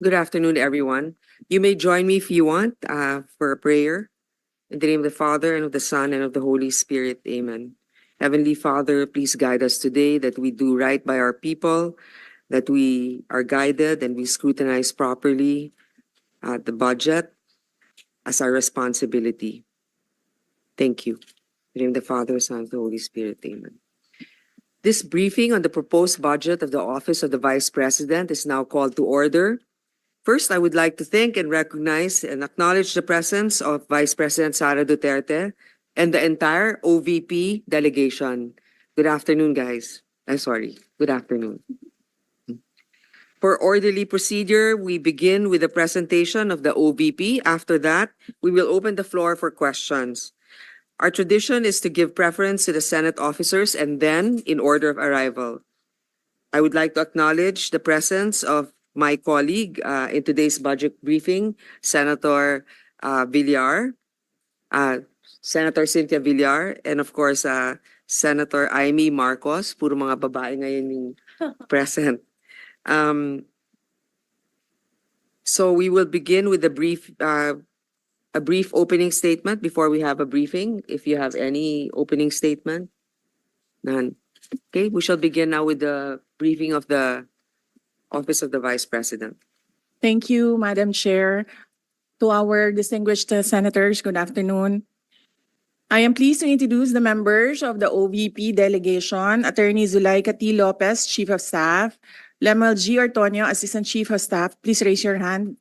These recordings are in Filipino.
Good afternoon, everyone. You may join me if you want for a prayer. In the name of the Father, and of the Son, and of the Holy Spirit. Amen. Heavenly Father, please guide us today that we do right by our people, that we are guided and we scrutinize properly the budget as our responsibility. Thank you. In the name of the Father, Son, and the Holy Spirit. Amen. This briefing on the proposed budget of the Office of the Vice President is now called to order. First, I would like to thank and recognize and acknowledge the presence of Vice President Sara Duterte and the entire OVP delegation. Good afternoon, guys. Good afternoon. For orderly procedure, we begin with the presentation of the OVP. After that, we will open the floor for questions. Our tradition is to give preference to the Senate officers and then in order of arrival. I would like to acknowledge the presence of my colleague in today's budget briefing, Senator Villar, Senator Cynthia Villar, and of course, Senator Amy Marcos. Puro mga babae ngayon yung present. So we will begin with a brief opening statement before we have a briefing. If you have any opening statement, none. Okay, we shall begin now with the briefing of the Office of the Vice President. Thank you, Madam Chair. To our distinguished senators, good afternoon. I am pleased to introduce the members of the OVP delegation, Attorney Zulaika T. Lopez, Chief of Staff, Lemel G. Ortonio, Assistant Chief of Staff. Please raise your hand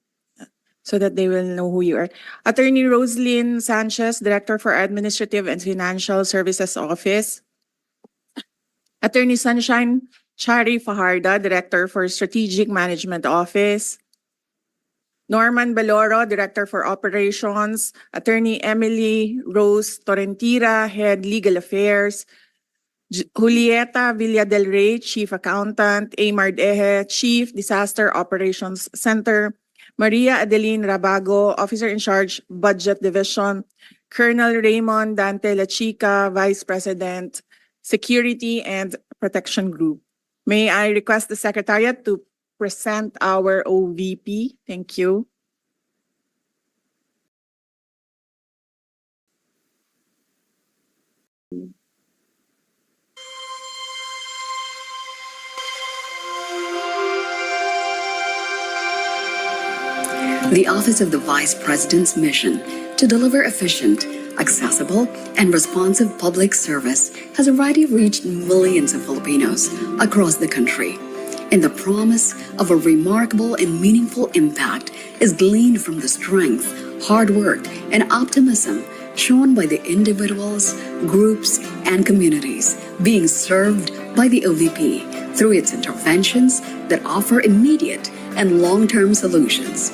so that they will know who you are. Attorney Roslyn Sanchez, Director for Administrative and Financial Services Office. Attorney Sunshine Chari Fajarda, Director for Strategic Management Office. Norman Baloro, Director for Operations. Attorney Emily Rose Torrentira, Head Legal Affairs. Julieta Villa del Rey, Chief Accountant. Amar Dehe, Chief Disaster Operations Center. Maria Adeline Rabago, Officer in Charge, Budget Division. Colonel Raymond Dante Lachica, Vice President, Security and Protection Group. May I request the Secretariat to present our OVP? Thank you. The Office of the Vice President's mission to deliver efficient, accessible, and responsive public service has already reached millions of Filipinos across the country. And the promise of a remarkable and meaningful impact is gleaned from the strength, hard work, and optimism shown by the individuals, groups, and communities being served by the OVP through its interventions that offer immediate and long-term solutions.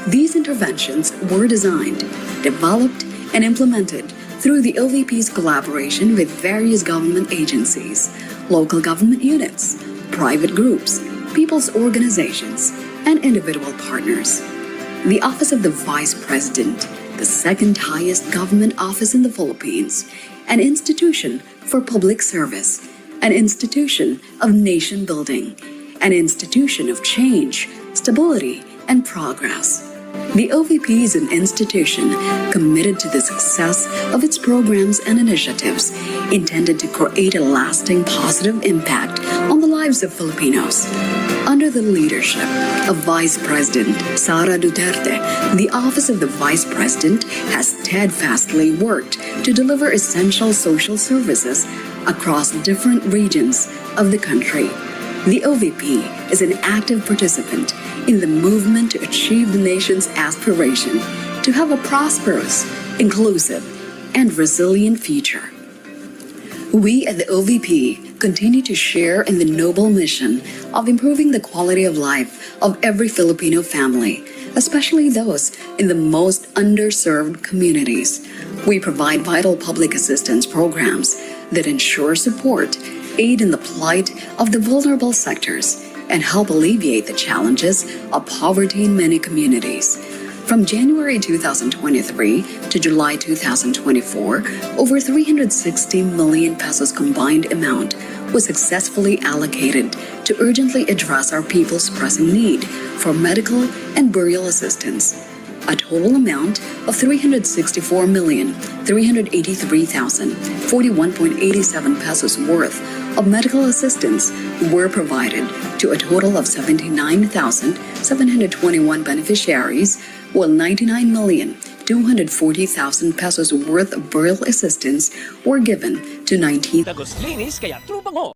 These interventions were designed, developed, and implemented through the OVP's collaboration with various government agencies, local government units, private groups, people's organizations, and individual partners. The Office of the Vice President, the second highest government office in the Philippines, an institution for public service, an institution of nation building, an institution of change, stability, and progress. The OVP is an institution committed to the success of its programs and initiatives intended to create a lasting positive impact on the lives of Filipinos. Under the leadership of Vice President Sara Duterte, the Office of the Vice President has steadfastly worked to deliver essential social services across different regions of the country. The OVP is an active participant in the movement to achieve the nation's aspiration to have a prosperous, inclusive, and resilient future. We at the OVP continue to share in the noble mission of improving the quality of life of every Filipino family, especially those in the most underserved communities. We provide vital public assistance programs that ensure support, aid in the plight of the vulnerable sectors, and help alleviate the challenges of poverty in many communities. From January 2023 to July 2024, over 360 million pesos combined amount was successfully allocated to urgently address our people's pressing need for medical and burial assistance. A total amount of 364,383,041.87 pesos worth of medical assistance were provided to a total of 79,721 beneficiaries, while 99,240,000 pesos worth of burial assistance were given to 19. Tagos linis kaya trupang ho.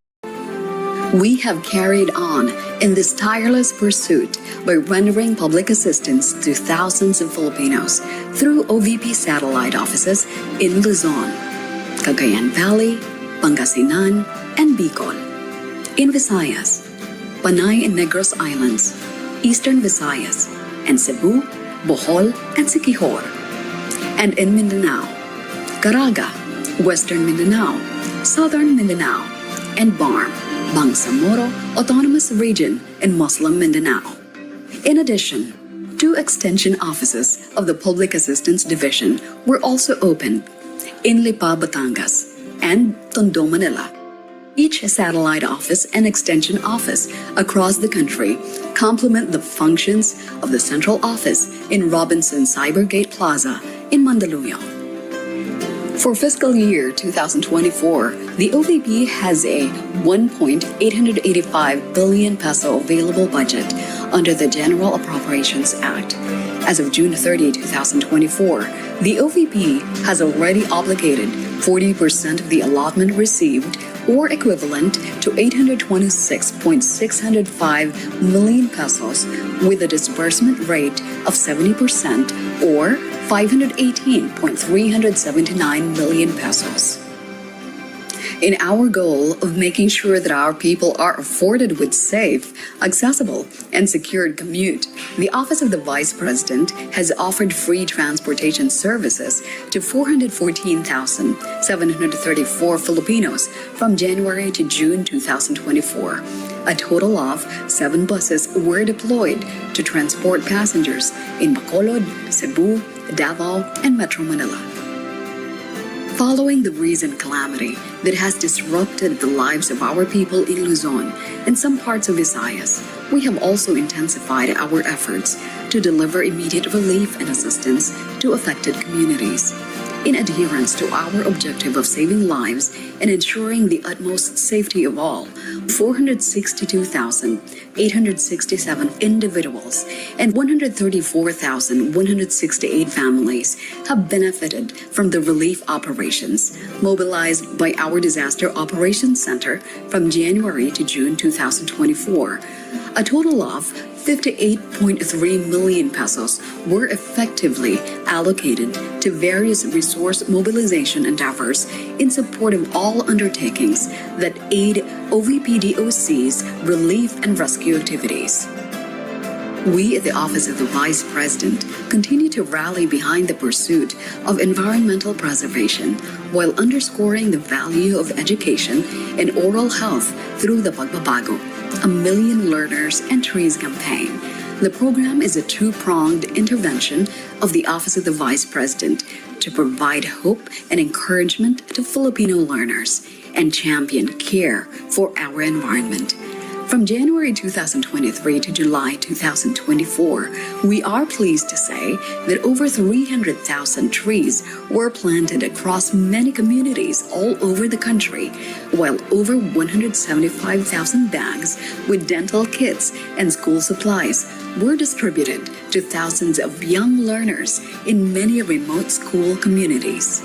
We have carried on in this tireless pursuit by rendering public assistance to thousands of Filipinos through OVP satellite offices in Luzon, Cagayan Valley, Pangasinan, and Bicol. In Visayas, Panay and Negros Islands, Eastern Visayas, and Cebu, Bohol, and Siquijor. And in Mindanao, Caraga, Western Mindanao, Southern Mindanao, and BARM, Bangsamoro Autonomous Region in Muslim Mindanao. In addition, 2 extension offices of the Public Assistance Division were also opened in Lipa, Batangas, and Tondo, Manila. Each satellite office and extension office across the country complement the functions of the central office in Robinson Cybergate Plaza in Mandaluyong. For fiscal year 2024, the OVP has a 1.885 billion peso available budget under the General Appropriations Act. As of June 30, 2024, the OVP has already obligated 40% of the allotment received, or equivalent to 826.605 million pesos, with a disbursement rate of 70%, or 518.379 million pesos. In our goal of making sure that our people are afforded with safe, accessible, and secured commute, the Office of the Vice President has offered free transportation services to 414,734 Filipinos from January to June 2024. A total of 7 buses were deployed to transport passengers in Bacolod, Cebu, Davao, and Metro Manila. Following the recent calamity that has disrupted the lives of our people in Luzon and some parts of Visayas, we have also intensified our efforts to deliver immediate relief and assistance to affected communities. In adherence to our objective of saving lives and ensuring the utmost safety of all, 462,867 individuals and 134,168 families have benefited from the relief operations mobilized by our Disaster Operations Center from January to June 2024. A total of 58.3 million pesos were effectively allocated to various resource mobilization endeavors in support of all undertakings that aid OVP-DOC's relief and rescue activities. We at the Office of the Vice President continue to rally behind the pursuit of environmental preservation while underscoring the value of education and oral health through the Pagbabago, a Million Learners and Trees campaign. The program is a two-pronged intervention of the Office of the Vice President to provide hope and encouragement to Filipino learners and champion care for our environment. From January 2023 to July 2024, we are pleased to say that over 300,000 trees were planted across many communities all over the country, while over 175,000 bags with dental kits and school supplies were distributed to thousands of young learners in many remote school communities.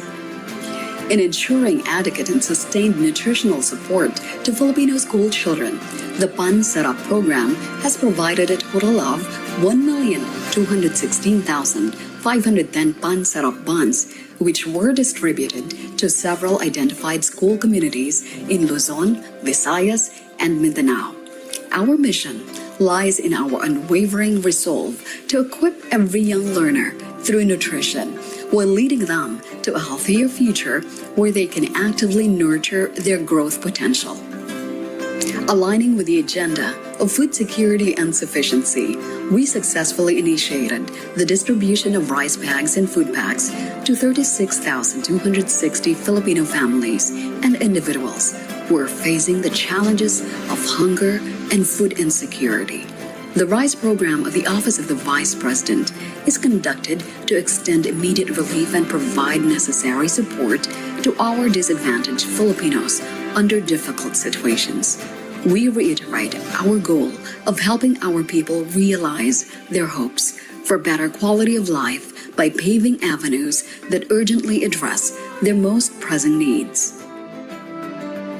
In ensuring adequate and sustained nutritional support to Filipino school children, the PAN Sarap program has provided a total of 1,216,510 PAN Sarap buns, which were distributed to several identified school communities in Luzon, Visayas, and Mindanao. Our mission lies in our unwavering resolve to equip every young learner through nutrition, while leading them to a healthier future where they can actively nurture their growth potential. Aligning with the agenda of food security and sufficiency, we successfully initiated the distribution of rice bags and food packs to 36,260 Filipino families and individuals who are facing the challenges of hunger and food insecurity. The RISE program of the Office of the Vice President is conducted to extend immediate relief and provide necessary support to our disadvantaged Filipinos under difficult situations. We reiterate our goal of helping our people realize their hopes for better quality of life by paving avenues that urgently address their most pressing needs.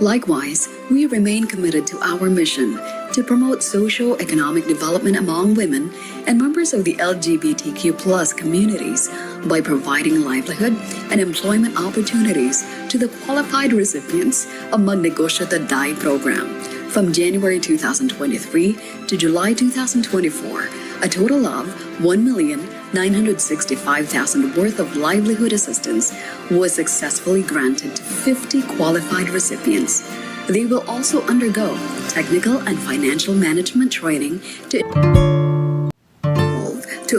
Likewise, we remain committed to our mission to promote socio-economic development among women and members of the LGBTQ+ communities by providing livelihood and employment opportunities to the qualified recipients of Magnegosyo Taday program. From January 2023 to July 2024, a total of 1,965,000 worth of livelihood assistance was successfully granted to 50 qualified recipients. They will also undergo technical and financial management training to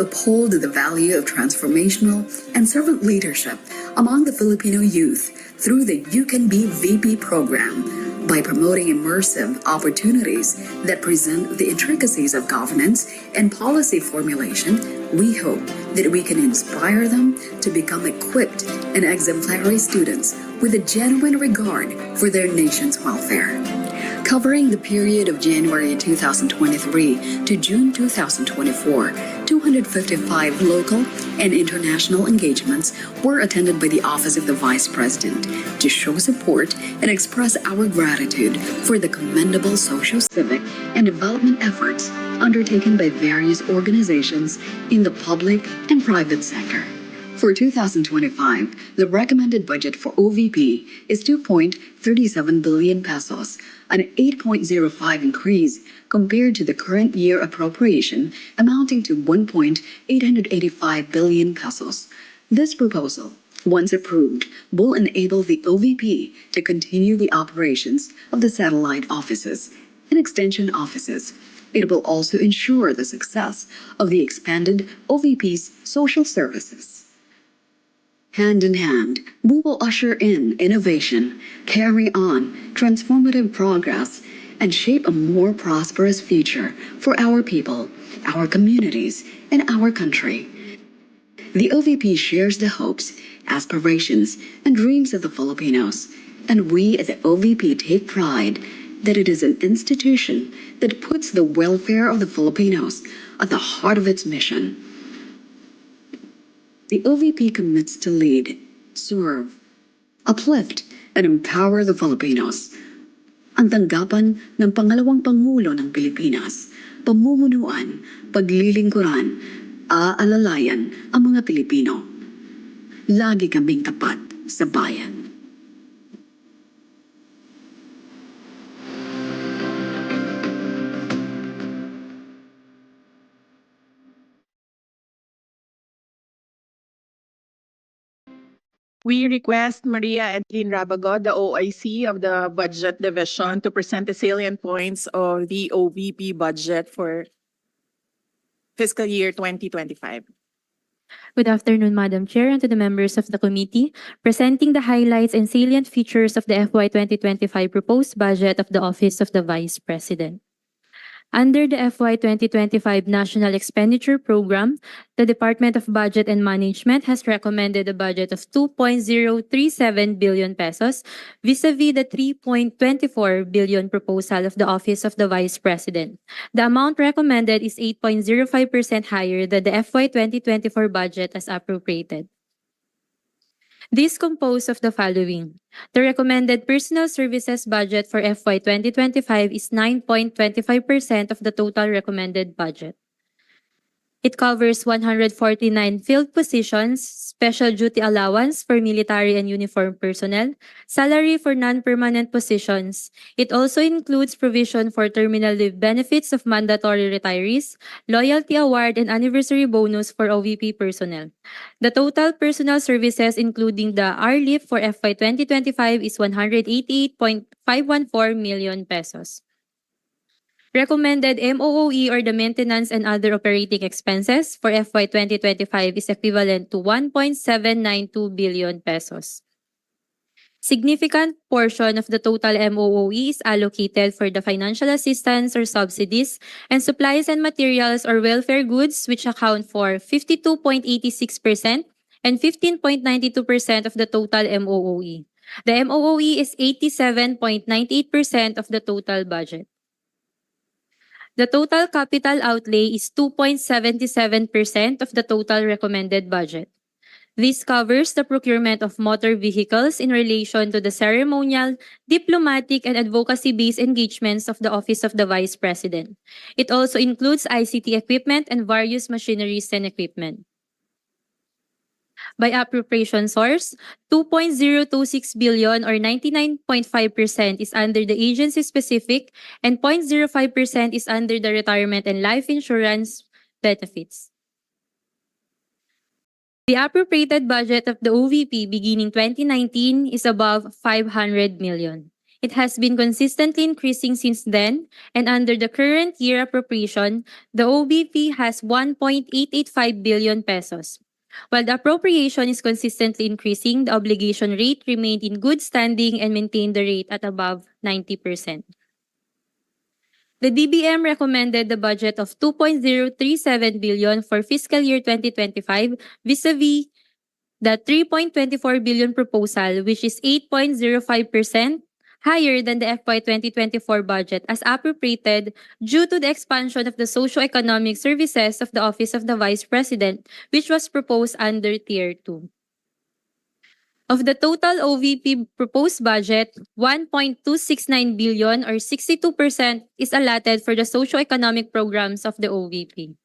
uphold the value of transformational and servant leadership among the Filipino youth through the You Can Be VP program. By promoting immersive opportunities that present the intricacies of governance and policy formulation, we hope that we can inspire them to become equipped and exemplary students with a genuine regard for their nation's welfare. Covering the period of January 2023 to June 2024, 255 local and international engagements were attended by the Office of the Vice President to show support and express our gratitude for the commendable social, civic, and development efforts undertaken by various organizations in the public and private sector. For 2025, the recommended budget for OVP is 2.37 billion pesos, an 8.05 increase compared to the current year appropriation amounting to 1.885 billion pesos. This proposal, once approved, will enable the OVP to continue the operations of the satellite offices and extension offices. It will also ensure the success of the expanded OVP's social services. Hand in hand, we will usher in innovation, carry on transformative progress, and shape a more prosperous future for our people, our communities, and our country. The OVP shares the hopes, aspirations, and dreams of the Filipinos, and we at the OVP take pride that it is an institution that puts the welfare of the Filipinos at the heart of its mission. The OVP commits to lead, serve, uplift, and empower the Filipinos. Ang tanggapan ng pangalawang Pangulo ng Pilipinas, pamumunuan, paglilingkuran, aalalayan ang mga Pilipino. Lagi kaming tapat sa bayan. We request Maria Edlin Rabago, the OIC of the Budget Division, to present the salient points of the OVP budget for fiscal year 2025. Good afternoon, Madam Chair, and to the members of the committee. Presenting the highlights and salient features of the FY 2025 proposed budget of the Office of the Vice President. Under the FY 2025 National Expenditure Program, the Department of Budget and Management has recommended a budget of 2.037 billion pesos vis-a-vis the 3.24 billion proposal of the Office of the Vice President. The amount recommended is 8.05% higher than the FY 2024 budget as appropriated. This composed of the following. The recommended personal services budget for FY 2025 is 9.25% of the total recommended budget. It covers 149 field positions, special duty allowance for military and uniformed personnel, salary for non-permanent positions. It also includes provision for terminal leave benefits of mandatory retirees, loyalty award, and anniversary bonus for OVP personnel. The total personal services, including the RLIF for FY 2025, is 188.514 million pesos. Recommended MOOE or the maintenance and other operating expenses for FY 2025 is equivalent to 1.792 billion pesos. Significant portion of the total MOOE is allocated for the financial assistance or subsidies and supplies and materials or welfare goods, which account for 52.86% and 15.92% of the total MOOE. The MOOE is 87.98% of the total budget. The total capital outlay is 2.77% of the total recommended budget. This covers the procurement of motor vehicles in relation to the ceremonial, diplomatic, and advocacy-based engagements of the Office of the Vice President. It also includes ICT equipment and various machineries and equipment. By appropriation source, 2.026 billion or 99.5% is under the agency-specific and 0.05% is under the retirement and life insurance benefits. The appropriated budget of the OVP beginning 2019 is above 500 million. It has been consistently increasing since then, and under the current year appropriation, the OVP has 1.885 billion pesos. While the appropriation is consistently increasing, the obligation rate remained in good standing and maintained the rate at above 90%. The DBM recommended the budget of 2.037 billion for fiscal year 2025 vis-a-vis the 3.24 billion proposal, which is 8.05% higher than the FY 2024 budget as appropriated due to the expansion of the socio-economic services of the Office of the Vice President, which was proposed under Tier 2. Of the total OVP proposed budget, 1.269 billion or 62% is allotted for the socio-economic programs of the OVP.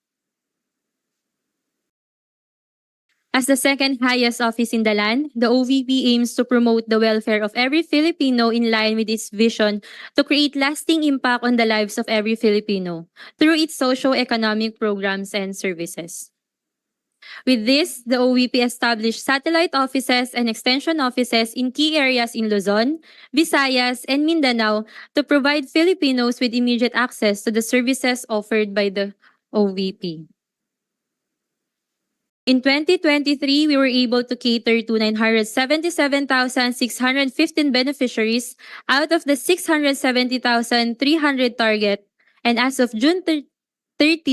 As the second highest office in the land, the OVP aims to promote the welfare of every Filipino in line with its vision to create lasting impact on the lives of every Filipino through its socio-economic programs and services. With this, the OVP established satellite offices and extension offices in key areas in Luzon, Visayas, and Mindanao to provide Filipinos with immediate access to the services offered by the OVP. In 2023, we were able to cater to 977,615 beneficiaries out of the 670,300 target, and as of June 30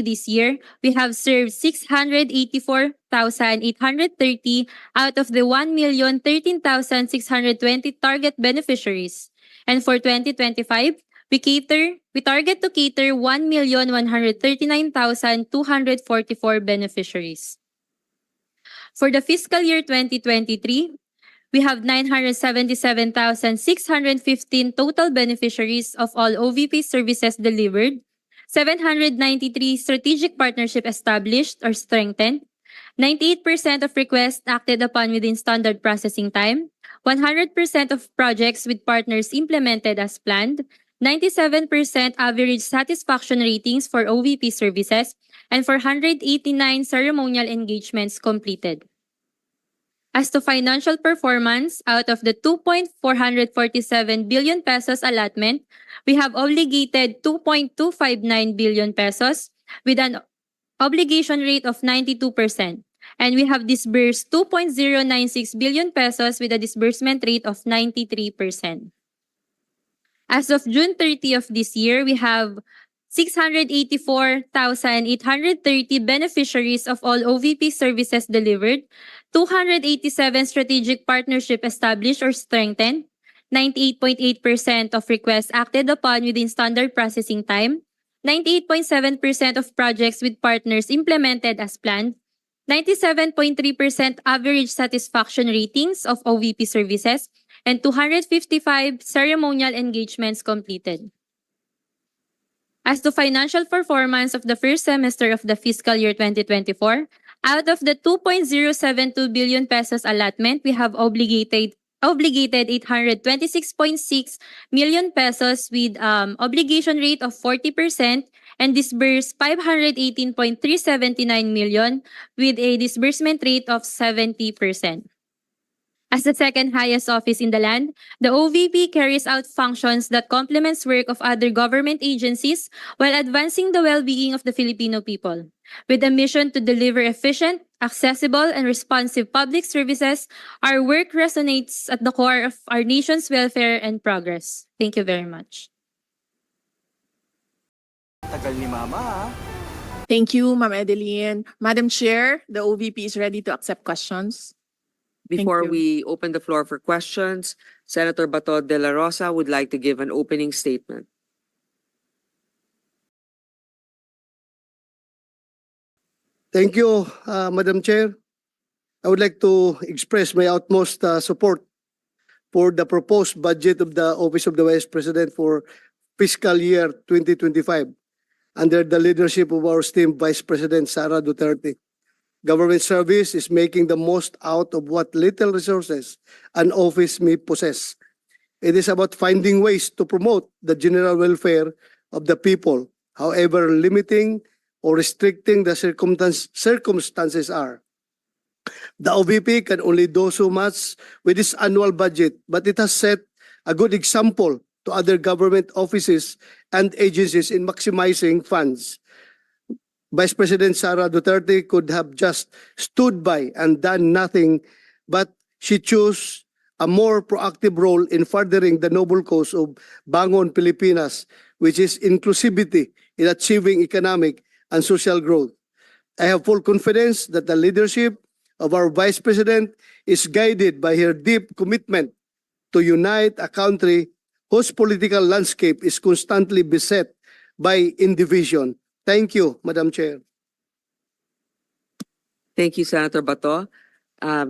this year, we have served 684,830 out of the 1,013,620 target beneficiaries. And for 2025, we target to cater 1,139,244 beneficiaries. For the fiscal year 2023, we have 977,615 total beneficiaries of all OVP services delivered, 793 strategic partnership established or strengthened, 98% of requests acted upon within standard processing time, 100% of projects with partners implemented as planned, 97% average satisfaction ratings for OVP services, and 489 ceremonial engagements completed. As to financial performance, out of the 2.447 billion pesos allotment, we have obligated 2.259 billion pesos with an obligation rate of 92%, and we have disbursed 2.096 billion pesos with a disbursement rate of 93%. As of June 30 of this year, we have 684,830 beneficiaries of all OVP services delivered, 287 strategic partnership established or strengthened, 98.8% of requests acted upon within standard processing time, 98.7% of projects with partners implemented as planned, 97.3% average satisfaction ratings of OVP services, and 255 ceremonial engagements completed. As to financial performance of the first semester of the fiscal year 2024, out of the 2.072 billion pesos allotment, we have obligated 826.6 million pesos with obligation rate of 40% and disbursed 518.379 million with a disbursement rate of 70%. As the second highest office in the land, the OVP carries out functions that complements work of other government agencies while advancing the well-being of the Filipino people. With a mission to deliver efficient, accessible, and responsive public services, our work resonates at the core of our nation's welfare and progress. Thank you very much. Tagal ni Mama, Thank you, Ma'am Edeline. Madam Chair, the OVP is ready to accept questions. Thank Before you. we open the floor for questions, Senator Bato de la Rosa would like to give an opening statement. Thank you, Madam Chair. I would like to express my utmost support for the proposed budget of the Office of the Vice President for fiscal year 2025 under the leadership of our esteemed Vice President Sara Duterte. Government service is making the most out of what little resources an office may possess. It is about finding ways to promote the general welfare of the people, however limiting or restricting the circumstances are. The OVP can only do so much with its annual budget, but it has set a good example to other government offices and agencies in maximizing funds. Vice President Sara Duterte could have just stood by and done nothing, but she chose a more proactive role in furthering the noble cause of Bangon Pilipinas, which is inclusivity in achieving economic and social growth. I have full confidence that the leadership of our Vice President is guided by her deep commitment to unite a country whose political landscape is constantly beset by indivision. Thank you, Madam Chair. Thank you, Senator Bato.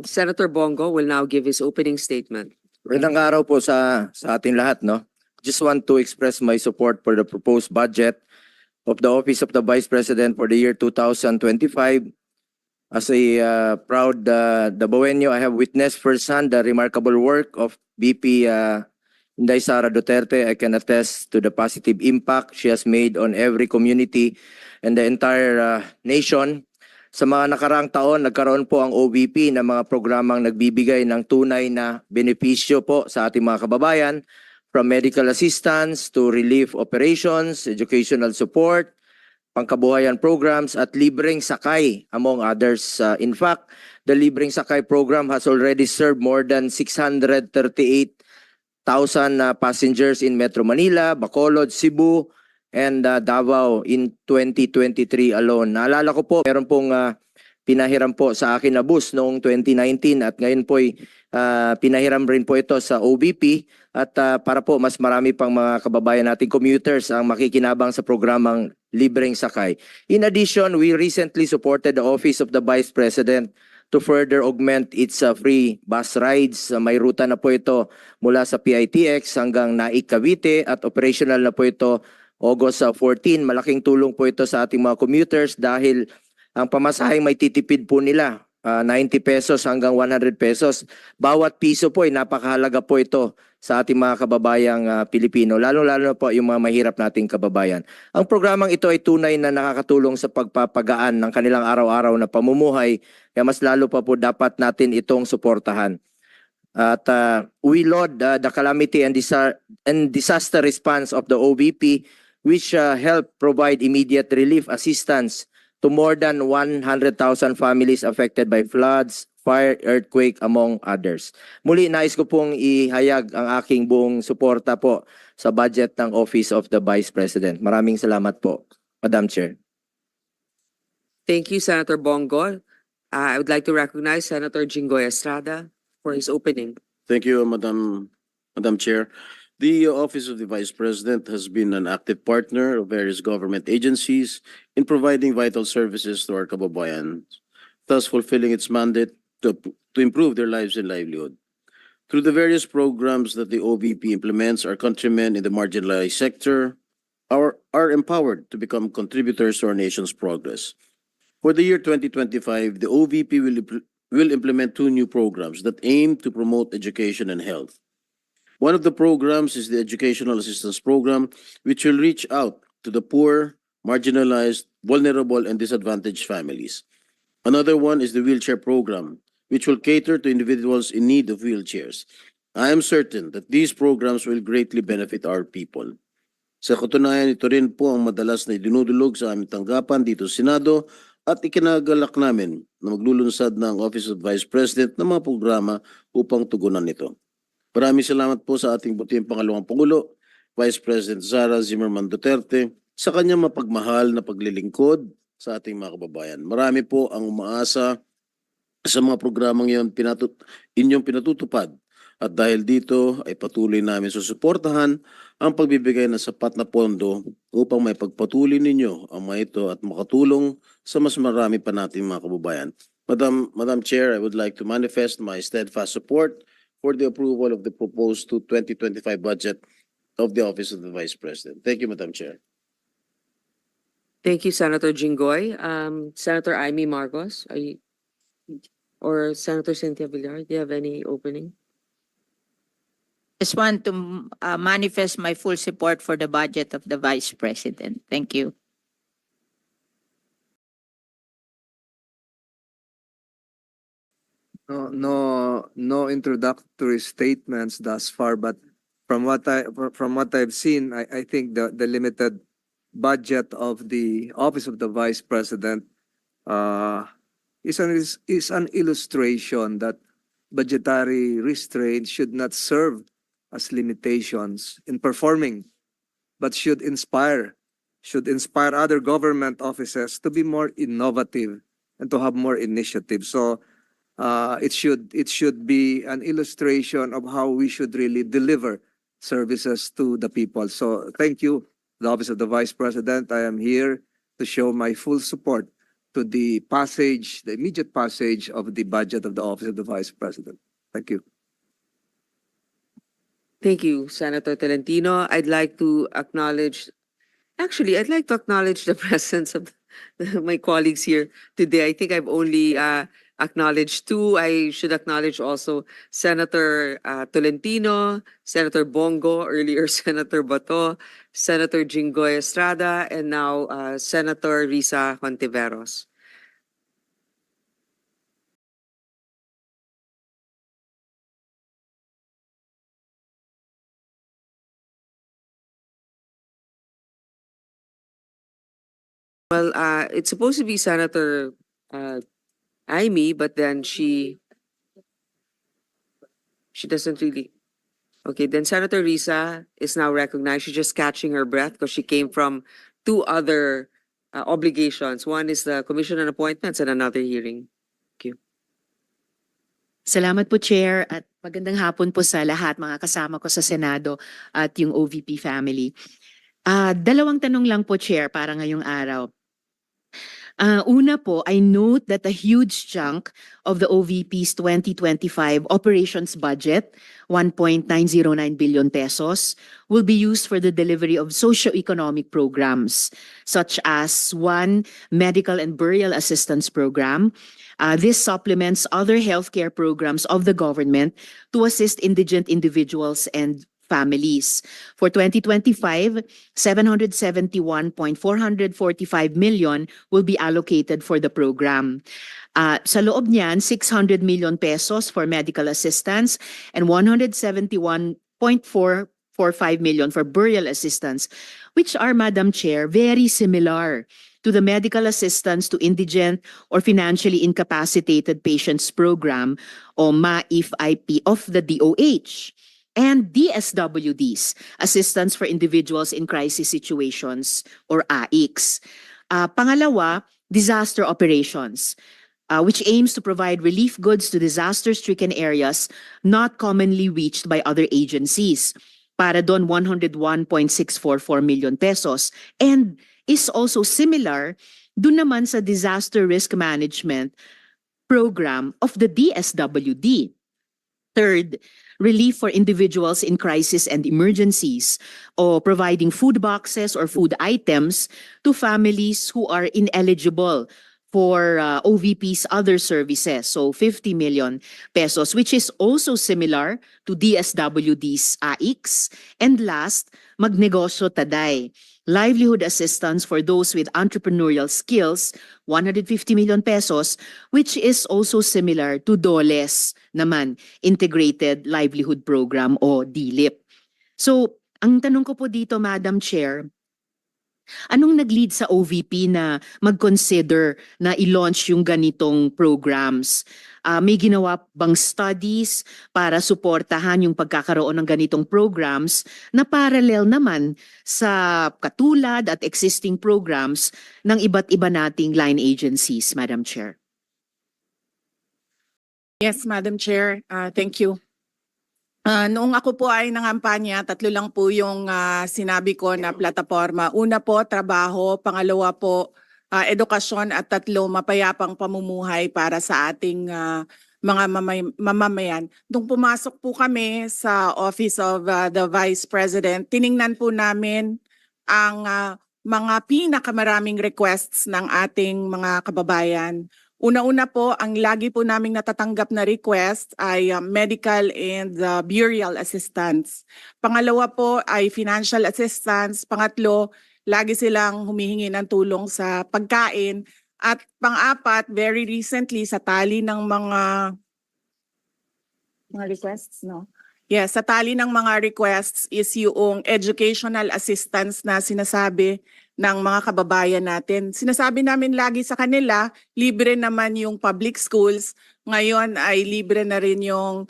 Senator Bongo will now give his opening statement. Magandang araw po sa ating lahat, no? Just want to express my support for the proposed budget of the Office of the Vice President for the year 2025. As a proud Dabawenyo, I have witnessed firsthand the remarkable work of VP Inday Sara Duterte. I can attest to the positive impact she has made on every community and the entire nation. Sa mga nakaraang taon, nagkaroon po ang OVP ng mga programang nagbibigay ng tunay na benepisyo po sa ating mga kababayan, from medical assistance to relief operations, educational support, pangkabuhayan programs, at libreng sakay, among others. In fact, the libreng sakay program has already served more than 638,000 passengers in Metro Manila, Bacolod, Cebu, and Davao in 2023 alone. Naalala ko po, meron pong pinahiram po sa akin na bus noong 2019 at ngayon po pinahiram rin po ito sa OVP at para po mas marami pang mga kababayan nating commuters ang makikinabang sa programang libreng sakay. In addition, we recently supported the Office of the Vice President to further augment its free bus rides. May ruta na po ito mula sa PITX hanggang Naik, Cavite at operational na po ito August 14. Malaking tulong po ito sa ating mga commuters dahil ang pamasaheng may titipid po nila 90 pesos hanggang 100 pesos. Bawat piso po ay napakahalaga po ito sa ating mga kababayang Pilipino, lalo-lalo na po yung mga mahirap nating kababayan. Ang programang ito ay tunay na nakakatulong sa pagpapagaan ng kanilang araw-araw na pamumuhay, kaya mas lalo pa po dapat natin itong suportahan. At we laud the calamity and disaster response of the OVP, which help provide immediate relief assistance to more than 100,000 families affected by floods, fire, earthquake, among others. Muli, nais ko pong ihayag ang aking buong suporta po sa budget ng Office of the Vice President. Maraming salamat po, Madam Chair. Thank you, Senator Bongo. I would like to recognize Senator Jinggoy Estrada for his opening. Thank you, Madam Chair. The Office of the Vice President has been an active partner of various government agencies in providing vital services to our kababayan, thus fulfilling its mandate to improve their lives and livelihood. Through the various programs that the OVP implements, our countrymen in the marginalized sector are empowered to become contributors to our nation's progress. For the year 2025, the OVP will implement 2 new programs that aim to promote education and health. One of the programs is the Educational Assistance Program, which will reach out to the poor, marginalized, vulnerable, and disadvantaged families. Another one is the Wheelchair Program, which will cater to individuals in need of wheelchairs. I am certain that these programs will greatly benefit our people. Sa katunayan, ito rin po ang madalas na idinudulog sa aming tanggapan dito sa Senado at ikinagalak namin na maglulunsad ng Office of Vice President ng mga programa upang tugunan ito. Maraming salamat po sa ating butihing pangalawang Pangulo, Vice President Sara Zimmerman Duterte, sa kanyang mapagmahal na paglilingkod sa ating mga kababayan. Marami po ang umaasa sa mga programang inyong pinatutupad. At dahil dito ay patuloy namin susuportahan ang pagbibigay ng sapat na pondo upang may pagpatuloy ninyo ang mga ito at makatulong sa mas marami pa nating mga kababayan. Madam Chair, I would like to manifest my steadfast support for the approval of the proposed 2025 budget of the Office of the Vice President. Thank you, Madam Chair. Thank you, Senator Jinggoy. Senator Amy Marcos, or Senator Cynthia Villar, do you have any opening? Just want to manifest my full support for the budget of the Vice President. Thank you. No introductory statements thus far, but from what I've seen, I think the limited budget of the Office of the Vice President is an illustration that budgetary restraints should not serve as limitations in performing, but should inspire other government offices to be more innovative and to have more initiative. So it should be an illustration of how we should really deliver services to the people. So thank you, the Office of the Vice President. I am here to show my full support to the immediate passage of the budget of the Office of the Vice President. Thank you. Thank you, Senator Tolentino. I'd like to acknowledge the presence of my colleagues here today. I think I've only acknowledged two. I should acknowledge also Senator Tolentino, Senator Bongo, earlier Senator Bato, Senator Jinggoy Estrada, and now Senator Risa Hontiveros. Well, it's supposed to be Senator Amy, but then she doesn't really. Okay, then Senator Risa is now recognized. She's just catching her breath because she came from two other obligations. One is the Commission on Appointments and another hearing. Salamat po, Chair, at magandang hapon po sa lahat, mga kasama ko sa Senado at yung OVP family. Dalawang tanong lang po, Chair, para ngayong araw. Una po, I note that a huge chunk of the OVP's 2025 operations budget, 1.909 billion pesos, will be used for the delivery of socio-economic programs, such as one medical and burial assistance program. This supplements other healthcare programs of the government to assist indigent individuals and families. For 2025, 771.445 million will be allocated for the program. Sa loob niyan, 600 million pesos for medical assistance and 171.445 million for burial assistance, which are, Madam Chair, very similar to the medical assistance to indigent or financially incapacitated patients program o MAIF-IP of the DOH. And DSWDs, Assistance for Individuals in Crisis Situations, or AICS. Pangalawa, disaster operations, which aims to provide relief goods to disaster-stricken areas not commonly reached by other agencies. Para doon, 101.644 million pesos. And is also similar doon naman sa disaster risk management program of the DSWD. Third, relief for individuals in crisis and emergencies, or providing food boxes or food items to families who are ineligible for OVP's other services, so 50 million pesos, which is also similar to DSWD's AIX. And last, Magnegosyo Taday, livelihood assistance for those with entrepreneurial skills, 150 million pesos, which is also similar to DOLE's naman, Integrated Livelihood Program o DLIP. So, ang tanong ko po dito, Madam Chair, anong nag-lead sa OVP na mag-consider na i-launch yung ganitong programs? May ginawa bang studies para suportahan yung pagkakaroon ng ganitong programs na parallel naman sa katulad at existing programs ng iba't iba nating line agencies, Madam Chair? Yes, Madam Chair. Thank you. Noong ako po ay nangampanya, 3 lang po yung sinabi ko na plataforma. Una po, trabaho. Pangalawa po, edukasyon. At 3, mapayapang pamumuhay para sa ating mga mamamayan. Nung pumasok po kami sa Office of the Vice President, tiningnan po namin ang mga pinakamaraming requests ng ating mga kababayan. Una-una po, ang lagi po naming natatanggap na request ay medical and burial assistance. Pangalawa po ay financial assistance. Pangatlo, lagi silang humihingi ng tulong sa pagkain. At pang-apat, very recently, sa tali ng mga requests, no? Yes, sa tali ng mga requests is yung educational assistance na sinasabi ng mga kababayan natin. Sinasabi namin lagi sa kanila, libre naman yung public schools. Ngayon ay libre na rin yung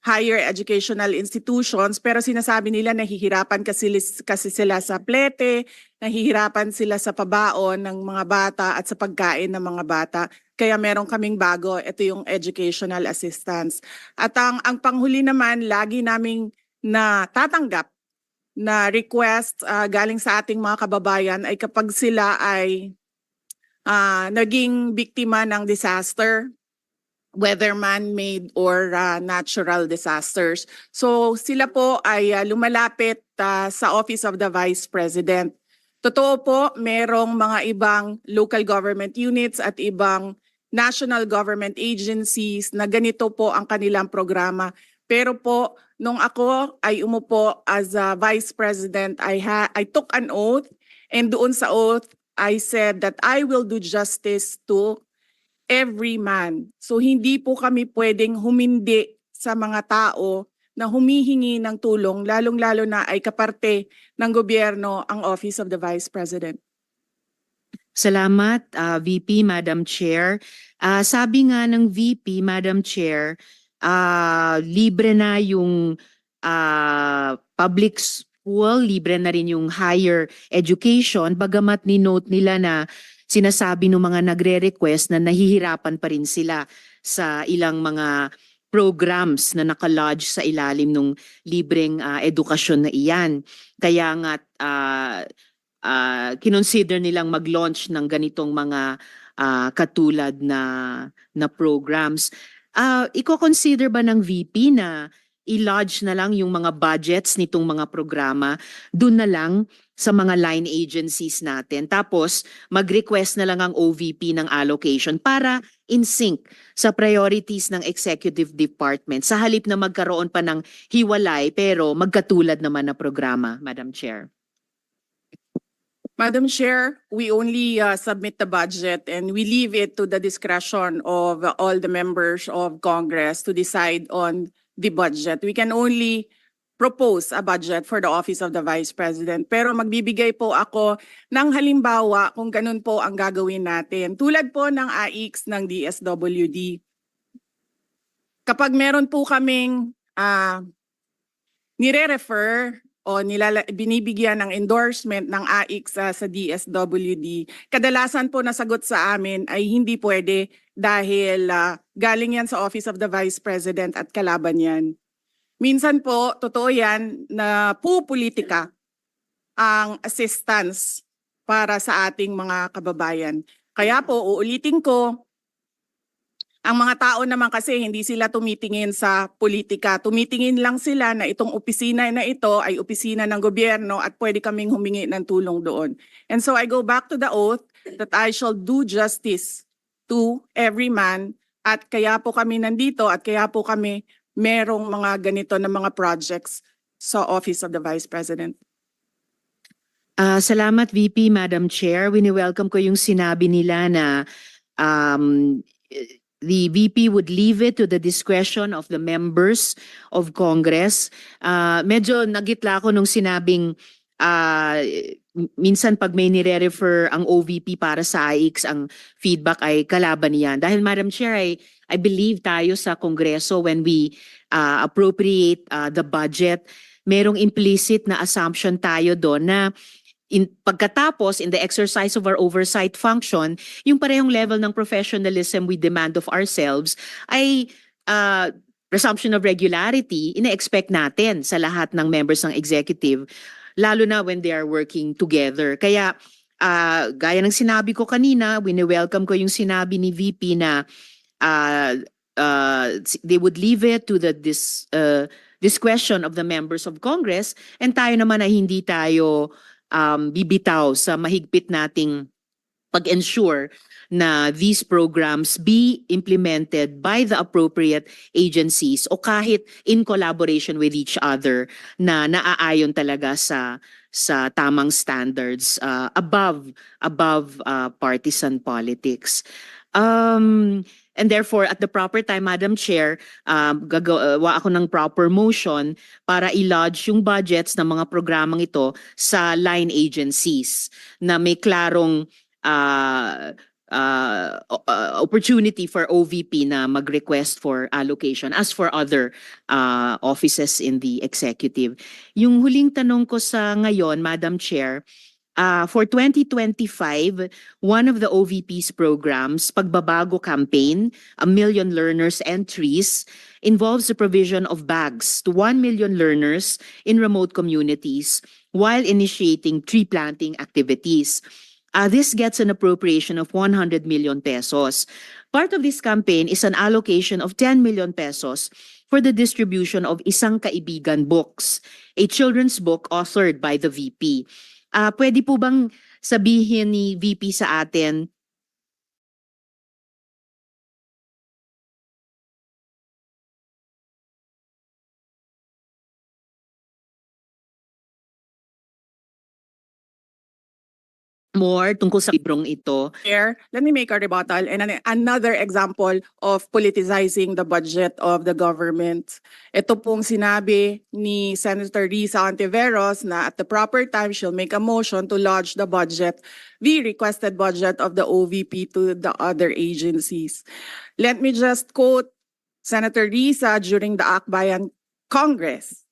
higher educational institutions. Pero sinasabi nila nahihirapan kasi sila sa plete, nahihirapan sila sa pabaon ng mga bata at sa pagkain ng mga bata. Kaya meron kaming bago, ito yung educational assistance. At ang panghuli naman, lagi naming natatanggap na request galing sa ating mga kababayan ay kapag sila ay naging biktima ng disaster, whether man-made or natural disasters. So sila po ay lumalapit sa Office of the Vice President. Totoo po, merong mga ibang local government units at ibang national government agencies na ganito po ang kanilang programa. Pero po, nung ako ay umupo as a Vice President, I took an oath, and doon sa oath, I said that I will do justice to every man. So hindi po kami pwedeng humindi sa mga tao na humihingi ng tulong, lalong-lalo na ay kaparte ng gobyerno ang Office of the Vice President. Salamat, VP, Madam Chair. Sabi nga ng VP, Madam Chair, libre na yung public school, libre na rin yung higher education, bagamat ni-note nila na sinasabi ng mga nagre-request na nahihirapan pa rin sila sa ilang mga programs na nakalodge sa ilalim ng libreng edukasyon na iyan. Kaya nga kinonsider nilang mag-launch ng ganitong mga katulad na programs. Iko-consider ba ng VP na i-lodge na lang yung mga budgets nitong mga programa dun na lang sa mga line agencies natin? Tapos mag-request na lang ang OVP ng allocation para in sync sa priorities ng executive department sa halip na magkaroon pa ng hiwalay pero magkatulad naman na programa, Madam Chair. Madam Chair, we only submit the budget and we leave it to the discretion of all the members of Congress to decide on the budget. We can only propose a budget for the Office of the Vice President. Pero magbibigay po ako ng halimbawa kung ganun po ang gagawin natin. Tulad po ng AIX ng DSWD. Kapag meron po kaming nire-refer o binibigyan ng endorsement ng AIX sa DSWD, kadalasan po nasagot sa amin ay hindi pwede dahil galing yan sa Office of the Vice President at kalaban yan. Minsan po, totoo yan na pupolitika ang assistance para sa ating mga kababayan. Kaya po, uulitin ko, ang mga tao naman kasi hindi sila tumitingin sa politika. Tumitingin lang sila na itong opisina na ito ay opisina ng gobyerno at pwede kaming humingi ng tulong doon. And so I go back to the oath. that I shall do justice to every man at kaya po kami nandito at kaya po kami merong mga ganito na mga projects sa Office of the Vice President. Salamat VP, Madam Chair. Wini-welcome ko yung sinabi nila na the VP would leave it to the discretion of the members of Congress. Medyo nagitla ako nung sinabing minsan pag may nire-refer ang OVP para sa IX, ang feedback ay kalaban niyan. Dahil Madam Chair, I believe tayo sa Kongreso when we appropriate the budget, merong implicit na assumption tayo doon na pagkatapos, in the exercise of our oversight function, yung parehong level ng professionalism we demand of ourselves ay presumption of regularity, ina-expect natin sa lahat ng members ng executive, lalo na when they are working together. Kaya, gaya ng sinabi ko kanina, wini-welcome ko yung sinabi ni VP na they would leave it to the discretion of the members of Congress, and tayo naman ay hindi tayo bibitaw sa mahigpit nating pag-ensure na these programs be implemented by the appropriate agencies o kahit in collaboration with each other na naaayon talaga sa tamang standards above partisan politics. And therefore, at the proper time, Madam Chair, gagawa ako ng proper motion para i-lodge yung budgets ng mga programang ito sa line agencies na may klarong opportunity for OVP na mag-request for allocation as for other offices in the executive. Yung huling tanong ko sa ngayon, Madam Chair, for 2025, one of the OVP's programs, Pagbabago Campaign, 1 Million Learners Entries, involves the provision of bags to 1 million learners in remote communities while initiating tree planting activities. This gets an appropriation of 100 million pesos. Part of this campaign is an allocation of 10 million pesos for the distribution of Isang Kaibigan books, a children's book authored by the VP. Pwede po bang sabihin ni VP sa atin more tungkol sa librong ito? Chair, let me make a rebuttal and another example of politicizing the budget of the government. Ito pong sinabi ni Senator Risa Ontiveros na at the proper time she'll make a motion to lodge the budget, the requested budget of the OVP to the other agencies. Let me just quote Senator Risa during the Akbayan Congress.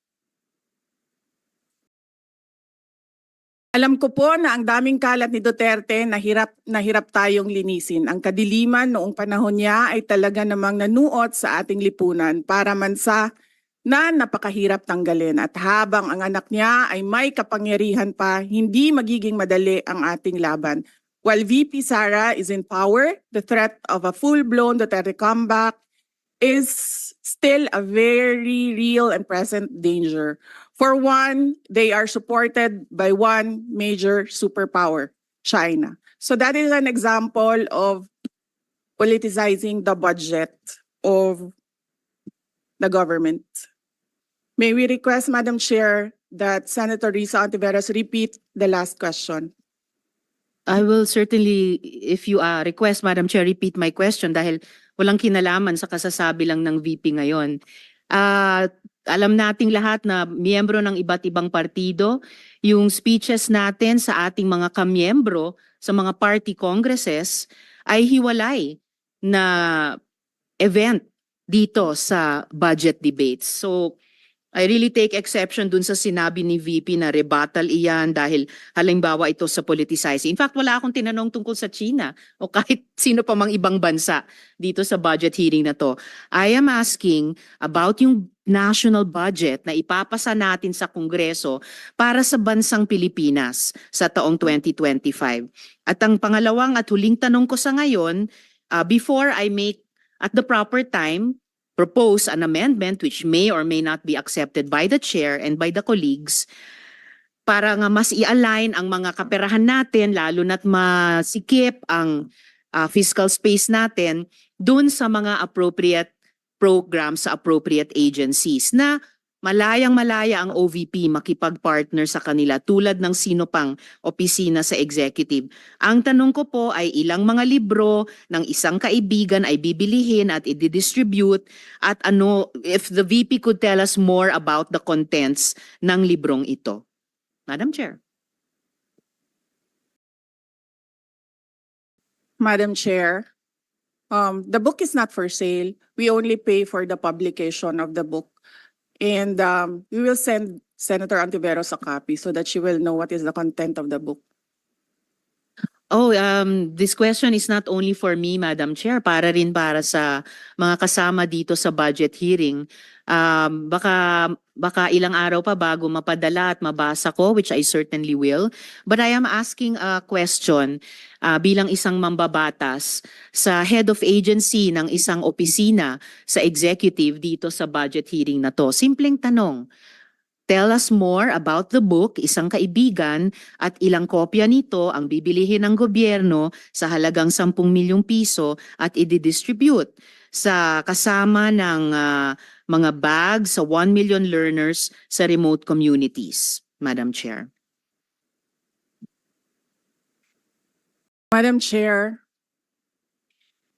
Alam ko po na ang daming kalat ni Duterte na hirap tayong linisin. Ang kadiliman noong panahon niya ay talaga namang nanuot sa ating lipunan para mansa na napakahirap tanggalin. At habang ang anak niya ay may kapangyarihan pa, hindi magiging madali ang ating laban. While VP Sara is in power, the threat of a full-blown Duterte comeback is still a very real and present danger. For one, they are supported by one major superpower, China. So that is an example of politicizing the budget of the government. May we request, Madam Chair, that Senator Risa Ontiveros repeat the last question? I will certainly, if you request, Madam Chair, repeat my question dahil walang kinalaman sa kasasabi lang ng VP ngayon. Alam nating lahat na miyembro ng iba't ibang partido, yung speeches natin sa ating mga kamiyembro sa mga party congresses ay hiwalay na event dito sa budget debates. So I really take exception dun sa sinabi ni VP na rebuttal iyan dahil halimbawa ito sa politicizing. In fact, wala akong tinanong tungkol sa China o kahit sino pa mang ibang bansa dito sa budget hearing na to. I am asking about yung national budget na ipapasa natin sa Kongreso para sa bansang Pilipinas sa taong 2025. At ang pangalawang at huling tanong ko sa ngayon, before I make at the proper time propose an amendment which may or may not be accepted by the chair and by the colleagues, para nga mas i-align ang mga kaperahan natin, lalo na't masikip ang fiscal space natin dun sa mga appropriate programs sa appropriate agencies na malayang-malaya ang OVP makipag-partner sa kanila tulad ng sino pang opisina sa executive. Ang tanong ko po ay ilang mga libro ng isang kaibigan ay bibilihin at i-distribute at ano, if the VP could tell us more about the contents ng librong ito. Madam Chair. Madam Chair, the book is not for sale. We only pay for the publication of the book. And we will send Senator Antiveros a copy so that she will know what is the content of the book. Oh, this question is not only for me, Madam Chair, para rin para sa mga kasama dito sa budget hearing. Baka ilang araw pa bago mapadala at mabasa ko, which I certainly will. But I am asking a question bilang isang mambabatas sa head of agency ng isang opisina sa executive dito sa budget hearing na to. Simpleng tanong. Tell us more about the book, isang kaibigan, at ilang kopya nito ang bibilihin ng gobyerno sa halagang 10 milyong piso at i-distribute sa kasama ng mga bags sa 1 million learners sa remote communities. Madam Chair. Madam Chair,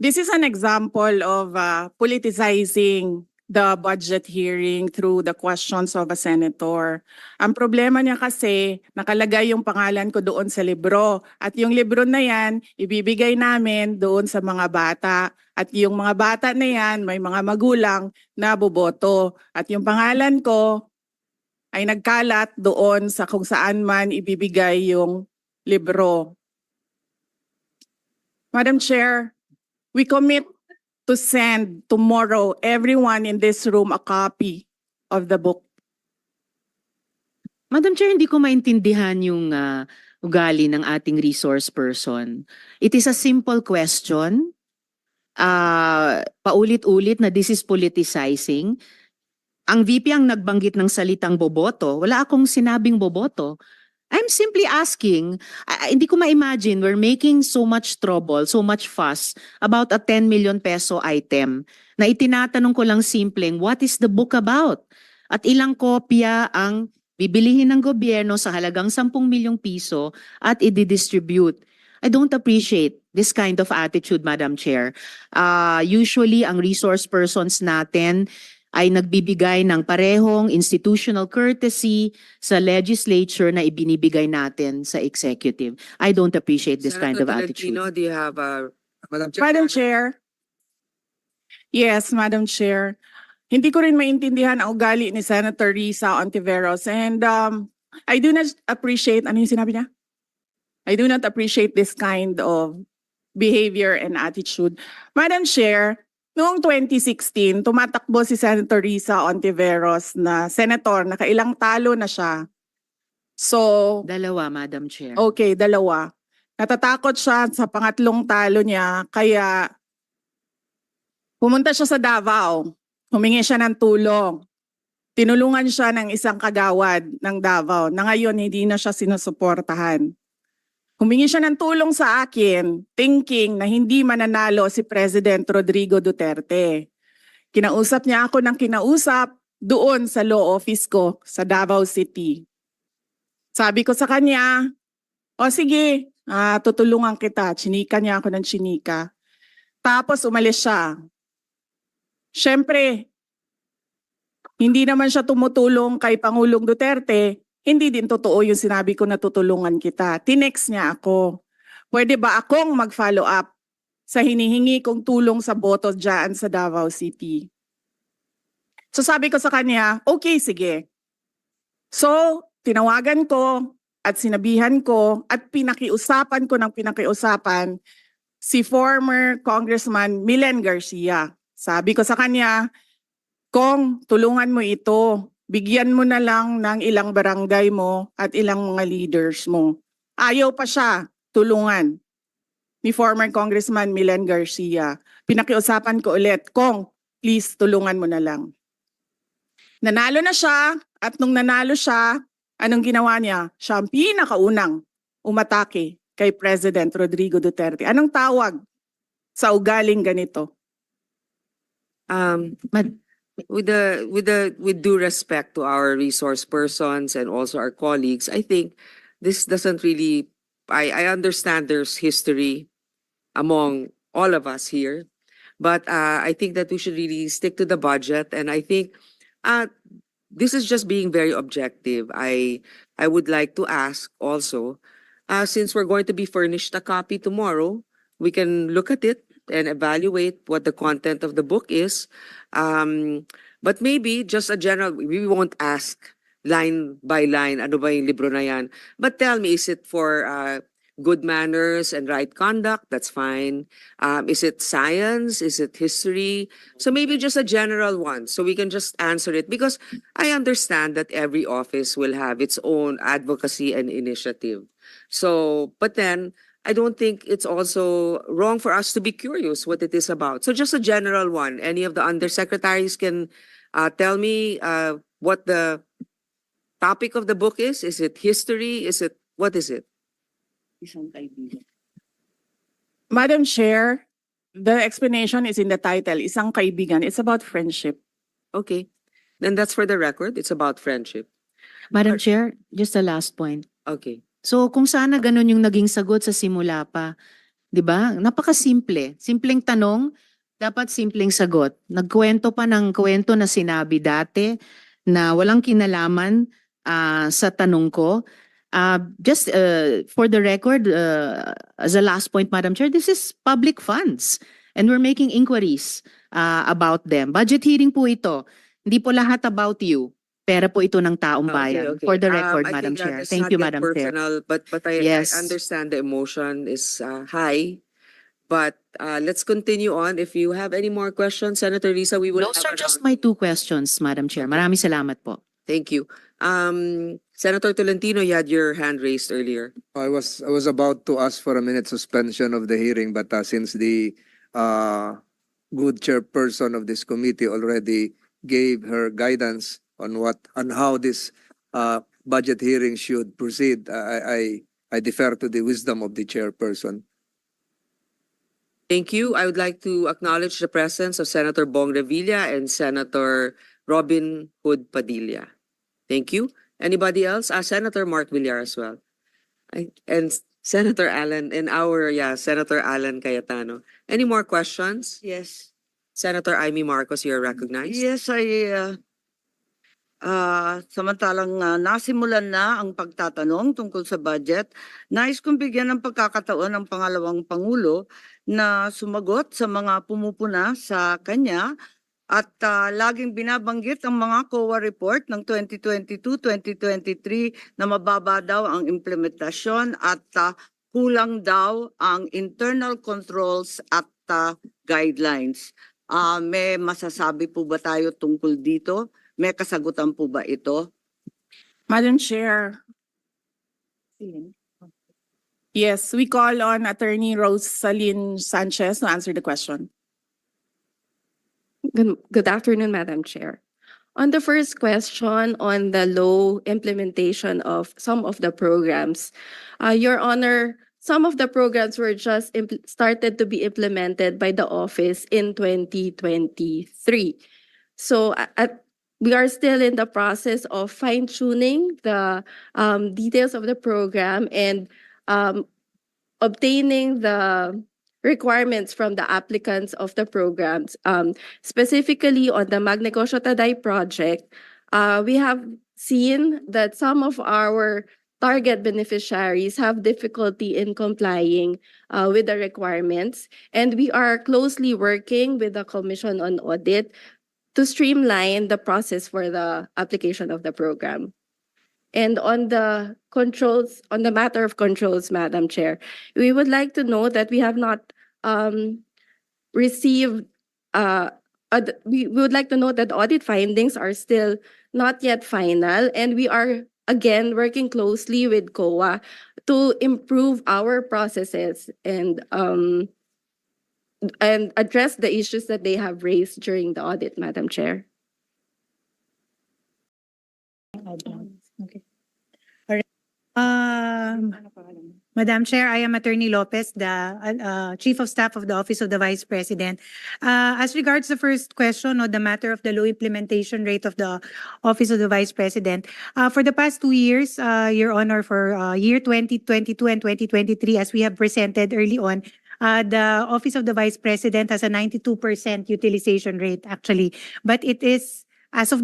this is an example of politicizing the budget hearing through the questions of a senator. Ang problema niya kasi, nakalagay yung pangalan ko doon sa libro. At yung libro na yan, ibibigay namin doon sa mga bata. At yung mga bata na yan, may mga magulang na boboto. At yung pangalan ko ay nagkalat doon sa kung saan man ibibigay yung libro. Madam Chair, we commit to send tomorrow everyone in this room a copy of the book. Madam Chair, hindi ko maintindihan yung ugali ng ating resource person. It is a simple question. Paulit-ulit na this is politicizing. Ang VP ang nagbanggit ng salitang boboto. Wala akong sinabing boboto. I'm simply asking, hindi ko ma-imagine we're making so much trouble, so much fuss about a 10 million peso item na itinatanong ko lang simpleng, what is the book about? At ilang kopya ang bibilihin ng gobyerno sa halagang 10 milyong piso at i-distribute. I don't appreciate this kind of attitude, Madam Chair. Usually, ang resource persons natin ay nagbibigay ng parehong institutional courtesy sa legislature na ibinibigay natin sa executive. I don't appreciate this kind of attitude. Tolentino, do you have a... Madam Chair. Yes, Madam Chair. Hindi ko rin maintindihan ang ugali ni Senator Risa Ontiveros. And I do not appreciate, ano yung sinabi niya? I do not appreciate this kind of behavior and attitude. Madam Chair, noong 2016, tumatakbo si Senator Risa Ontiveros na senator, nakailang talo na siya. So, Dalawa, Madam Chair. okay, dalawa. Natatakot siya sa pangatlong talo niya, kaya pumunta siya sa Davao. Humingi siya ng tulong. Tinulungan siya ng isang kagawad ng Davao na ngayon hindi na siya sinusuportahan. Humingi siya ng tulong sa akin, thinking na hindi mananalo si President Rodrigo Duterte. Kinausap niya ako ng kinausap doon sa law office ko sa Davao City. Sabi ko sa kanya, o sige, tutulungan kita. Chinika niya ako ng chinika. Tapos umalis siya. Siyempre, hindi naman siya tumutulong kay Pangulong Duterte. Hindi din totoo yung sinabi ko na tutulungan kita. Tinext niya ako. Pwede ba akong mag-follow up sa hinihingi kong tulong sa boto dyan sa Davao City? So sabi ko sa kanya, okay, sige. So, tinawagan ko at sinabihan ko at pinakiusapan ko ng pinakiusapan si former Congressman Milen Garcia. Sabi ko sa kanya, Kong, tulungan mo ito. Bigyan mo na lang ng ilang barangay mo at ilang mga leaders mo. Ayaw pa siya tulungan ni former Congressman Milen Garcia. Pinakiusapan ko ulit, Kong, please tulungan mo na lang. Nanalo na siya at nung nanalo siya, Anong ginawa niya? Siya ang pinakaunang umatake kay President Rodrigo Duterte. Anong tawag sa ugaling ganito? Mad- With due respect to our resource persons and also our colleagues, I think this doesn't really, I understand there's history among all of us here, but I think that we should really stick to the budget, and I think this is just being very objective. I would like to ask also, since we're going to be furnished a copy tomorrow, we can look at it and evaluate what the content of the book is. But maybe just a general, we won't ask line by line, ano ba yung libro na yan? But tell me, is it for good manners and right conduct? That's fine. Is it science? Is it history? So maybe just a general one, so we can just answer it. Because I understand that every office will have its own advocacy and initiative. So, but then, I don't think it's also wrong for us to be curious what it is about. So just a general one. Any of the undersecretaries can tell me what the topic of the book is? Is it history? What is it? Madam Chair, the explanation is in the title, Isang Kaibigan. It's about friendship. Okay. Then that's for the record. It's about friendship. Madam Chair, just a last point. Okay. So kung sana ganun yung naging sagot sa simula pa, 'di ba? Napakasimple. Simpleng tanong, dapat simpleng sagot. Nagkwento pa ng kwento na sinabi dati na walang kinalaman sa tanong ko. Just for the record, as a last point, Madam Chair, this is public funds and we're making inquiries about them. Budget hearing po ito. Hindi po lahat about you. Pera po ito ng taong bayan. Okay. For the record, I Madam think Chair. it's Thank not you, yet Madam Chair. personal, but I Yes. understand the emotion is high. But let's continue on. If you have any more questions, Senator Risa, we will Those have are just around- my 2 questions, Madam Chair. Maraming salamat po. Thank you. Senator Tolentino, you had your hand raised earlier. I was about to ask for a minute suspension of the hearing, but since the good chairperson of this committee already gave her guidance on how this budget hearing should proceed, I defer to the wisdom of the chairperson. Thank you. I would like to acknowledge the presence of Senator Bong Revilla and Senator Robin Hood Padilla. Thank you. Anybody else? Senator Mark Villar as well. And Senator Alan, Senator Alan Cayetano. Any more questions? Yes. Senator Amy Marcos, you're recognized. Yes, samantalang nasimulan na ang pagtatanong tungkol sa budget, nais kong bigyan ng pagkakataon ng pangalawang Pangulo na sumagot sa mga pumupuna sa kanya at laging binabanggit ang mga COA report ng 2022-2023 na mababa daw ang implementasyon at kulang daw ang internal controls at guidelines. May masasabi po ba tayo tungkol dito? May kasagutan po ba ito? Madam Chair. Yes, we call on Attorney Rosalyn Sanchez to answer the question. Good afternoon, Madam Chair. On the first question on the low implementation of some of the programs, Your Honor, some of the programs were just started to be implemented by the office in 2023. So we are still in the process of fine-tuning the details of the program and obtaining the requirements from the applicants of the programs. Specifically on the Magnegosyo Taday project, we have seen that some of our target beneficiaries have difficulty in complying with the requirements, and we are closely working with the Commission on Audit to streamline the process for the application of the program. And on the controls, on the matter of controls, Madam Chair, we would like to know that we have not received, we would like to know that audit findings are still not yet final, and we are again working closely with COA to improve our processes and address the issues that they have raised during the audit, Madam Chair. Madam Chair, I am Attorney Lopez, the Chief of Staff of the Office of the Vice President. As regards the first question on the matter of the low implementation rate of the Office of the Vice President, for the past 2 years, Your Honor, for year 2022 and 2023, as we have presented early on, the Office of the Vice President has a 92% utilization rate actually, but it is as of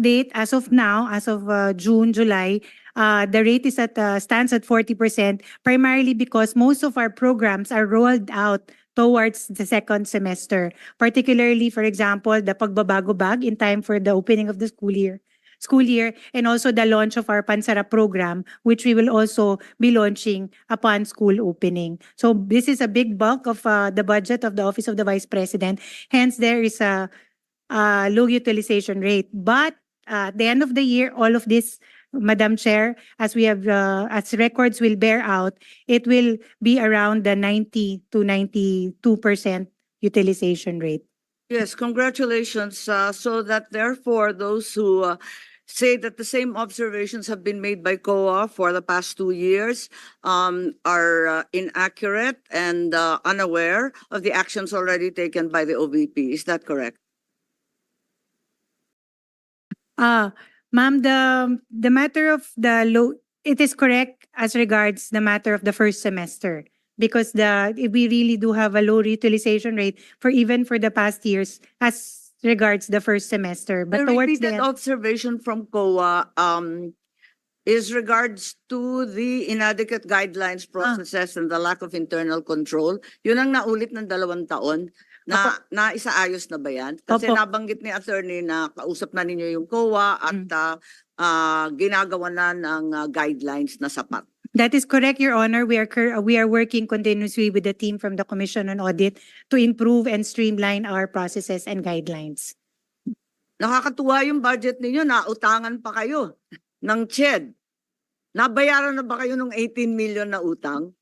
now, as of June, July, the rate is stands at 40%, primarily because most of our programs are rolled out towards the second semester. Particularly, for example, the Pagbabago Bag in time for the opening of the school year, and also the launch of our Pansara program, which we will also be launching upon school opening. So this is a big bulk of the budget of the Office of the Vice President. Hence, there is a low utilization rate. But at the end of the year, all of this, Madam Chair, as we have, as records will bear out, it will be around the 90 to 92% utilization rate. Yes, congratulations. So that therefore, those who say that the same observations have been made by COA for the past 2 years are inaccurate and unaware of the actions already taken by the OVP. Is that correct? Ma'am, the matter of the low, it is correct as regards the matter of the first semester, because we really do have a low utilization rate even for the past years as regards the first semester. But The towards the repeated observation from COA is regards to the inadequate guidelines, processes, and the lack of internal control. Yun ang naulit ng 2 taon. Na isaayos na ba yan? Kasi Opo. nabanggit ni attorney na kausap na ninyo yung COA at ginagawa na ng guidelines na sapat. That is correct, Your Honor. We are working continuously with the team from the Commission on Audit to improve and streamline our processes and guidelines. Nakakatuwa yung budget ninyo, nautangan pa kayo ng CHED. Nabayaran na ba kayo ng 18 million na utang?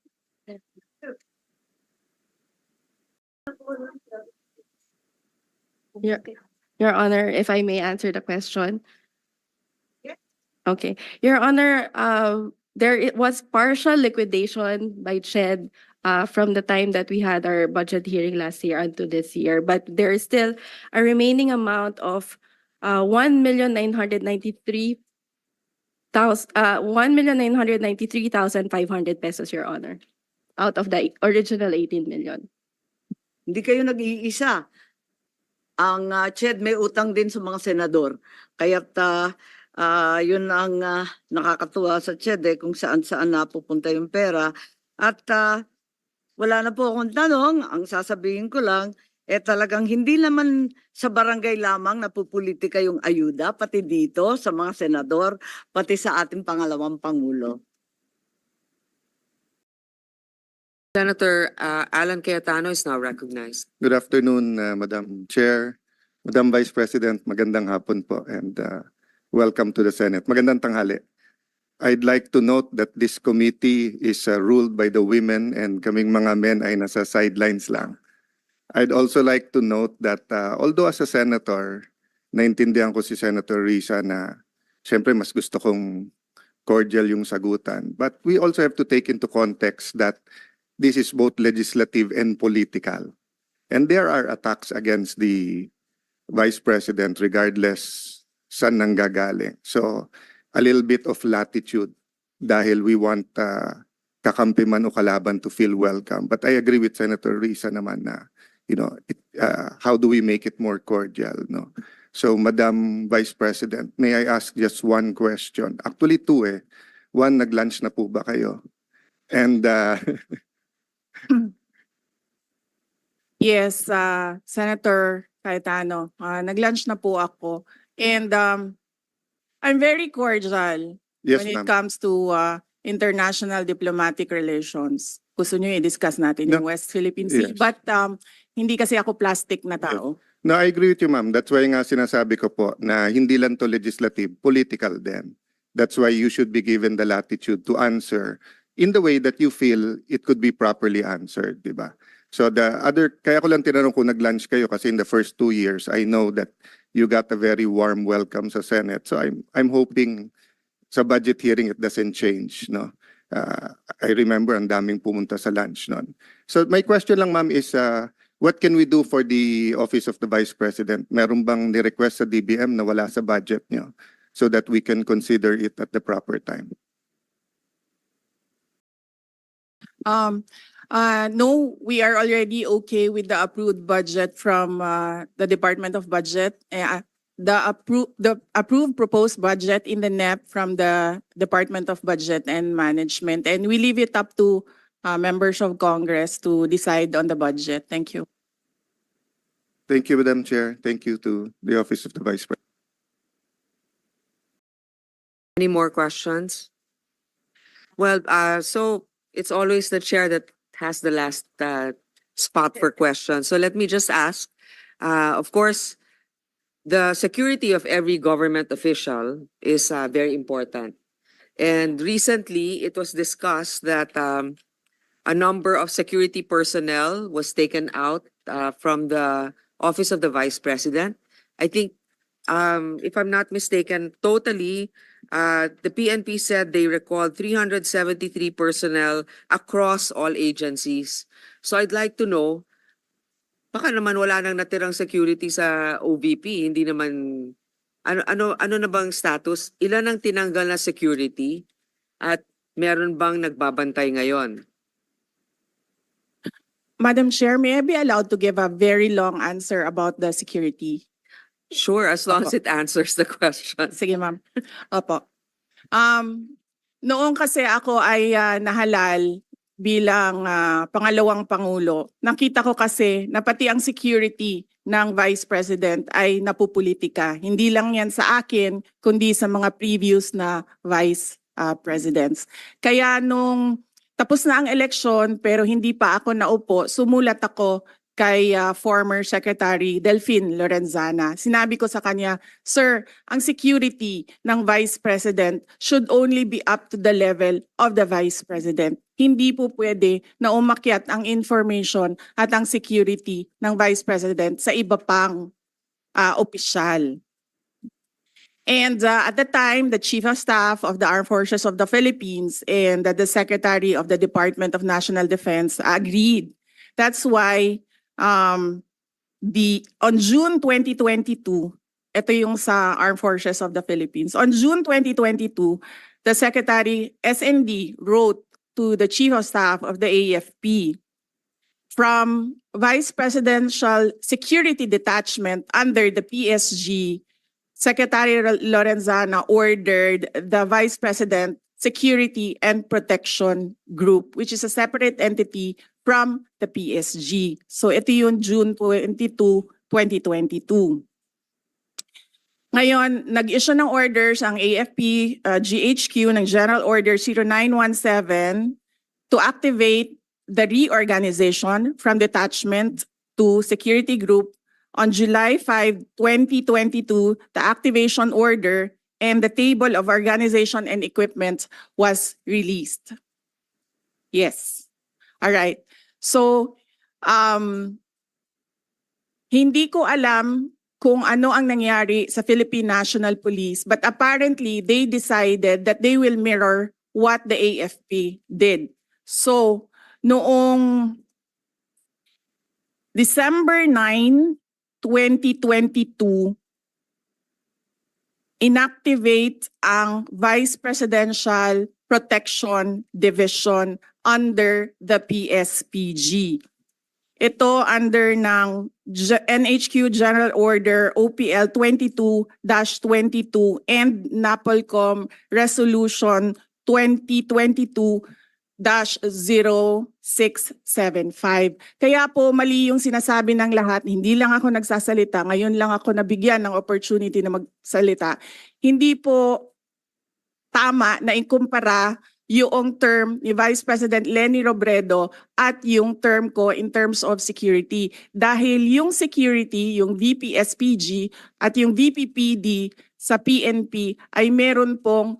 Your Honor, if I may answer the question. Okay. Your Honor, there was partial liquidation by CHED from the time that we had our budget hearing last year until this year, but there is still a remaining amount of 1,993,500 pesos, Your Honor, out of the original 18 million. Hindi kayo nag-iisa. Ang CHED may utang din sa mga senador. Kaya't yun ang nakakatuwa sa CHED kung saan-saan napupunta yung pera. At wala na po akong tanong. Ang sasabihin ko lang, talagang hindi naman sa barangay lamang napupolitika yung ayuda, pati dito sa mga senador, pati sa ating pangalawang Pangulo. Senator Alan Cayetano is now recognized. Good afternoon, Madam Chair, Madam Vice President, magandang hapon po, and welcome to the Senate. Magandang tanghali. I'd like to note that this committee is ruled by the women and kaming mga men ay nasa sidelines lang. I'd also like to note that although as a senator, naintindihan ko si Senator Risa na siyempre mas gusto kong cordial yung sagutan. But we also have to take into context that this is both legislative and political. And there are attacks against the Vice President regardless saan nanggagaling. So, a little bit of latitude dahil we want kakampi man o kalaban to feel welcome. But I agree with Senator Risa naman na, how do we make it more cordial, no? So, Madam Vice President, may I ask just one question? Actually, 2 One, nag-lunch na po ba kayo? And Yes, Senator Cayetano, nag-lunch na po ako. And I'm very cordial yes, when it ma'am. comes to international diplomatic relations. Gusto nyo i-discuss natin yung West Philippine Sea. Yes. But hindi kasi ako plastic na tao. No, I agree with you, ma'am. That's why nga sinasabi ko po na hindi lang to legislative, political din. That's why you should be given the latitude to answer in the way that you feel it could be properly answered, di ba? So kaya ko lang tinanong kung nag-lunch kayo kasi in the first 2 years, I know that you got a very warm welcome sa Senate. So I'm hoping sa budget hearing it doesn't change, no? I remember ang daming pumunta sa lunch noon. So my question lang ma'am is what can we do for the Office of the Vice President? Meron bang ni-request sa DBM na wala sa budget niyo so that we can consider it at the proper time? No, we are already okay with the approved budget from the Department of Budget. The approved proposed budget in the NEP from the Department of Budget and Management, and we leave it up to members of Congress to decide on the budget. Thank you. Thank you, Madam Chair. Thank you to the Office of the Vice President. Any more questions? Well, so it's always the chair that has the last spot for questions. So let me just ask, of course, the security of every government official is very important. And recently, it was discussed that a number of security personnel was taken out from the Office of the Vice President. I think, if I'm not mistaken, totally, the PNP said they recalled 373 personnel across all agencies. So I'd like to know, baka naman wala nang natirang security sa OVP, hindi naman, ano na bang status? Ilan ang tinanggal na security at meron bang nagbabantay ngayon? Madam Chair, may I be allowed to give a very long answer about the security? Sure, as long as it answers the question. Sige, ma'am. Opo. Noong kasi ako ay nahalal bilang pangalawang pangulo, nakita ko kasi na pati ang security ng Vice President ay napupolitika. Hindi lang yan sa akin, kundi sa mga previous na Vice Presidents. Kaya nung tapos na ang eleksyon pero hindi pa ako naupo, sumulat ako kay former Secretary Delphine Lorenzana. Sinabi ko sa kanya, Sir, ang security ng Vice President should only be up to the level of the Vice President. Hindi po pwede na umakyat ang information at ang security ng Vice President sa iba pang opisyal. And at the time, the Chief of Staff of the Armed Forces of the Philippines and the Secretary of the Department of National Defense agreed. That's why on June 2022, ito yung sa Armed Forces of the Philippines. On June 2022, the Secretary SND wrote to the Chief of Staff of the AFP, from Vice Presidential Security Detachment under the PSG, Secretary Lorenzana ordered the Vice President Security and Protection Group, which is a separate entity from the PSG. So ito yung June 22, 2022. Ngayon, nag-issue ng orders ang AFP GHQ ng General Order 0917 to activate the reorganization from detachment to security group. On July 5, 2022, the activation order and the table of organization and equipment was released. Yes. All right. So, hindi ko alam kung ano ang nangyari sa Philippine National Police, but apparently they decided that they will mirror what the AFP did. So, noong December 9, 2022, inactivate ang Vice Presidential Protection Division under the PSPG. Ito under ng NHQ General Order OPL 22-22 and NAPOLCOM Resolution 2022-0675. Kaya po mali yung sinasabi ng lahat, hindi lang ako nagsasalita, ngayon lang ako nabigyan ng opportunity na magsalita. Hindi po tama na ikumpara yung term ni Vice President Leni Robredo at yung term ko in terms of security. Dahil yung security, yung VP-SPG at yung VP-PD sa PNP ay meron pong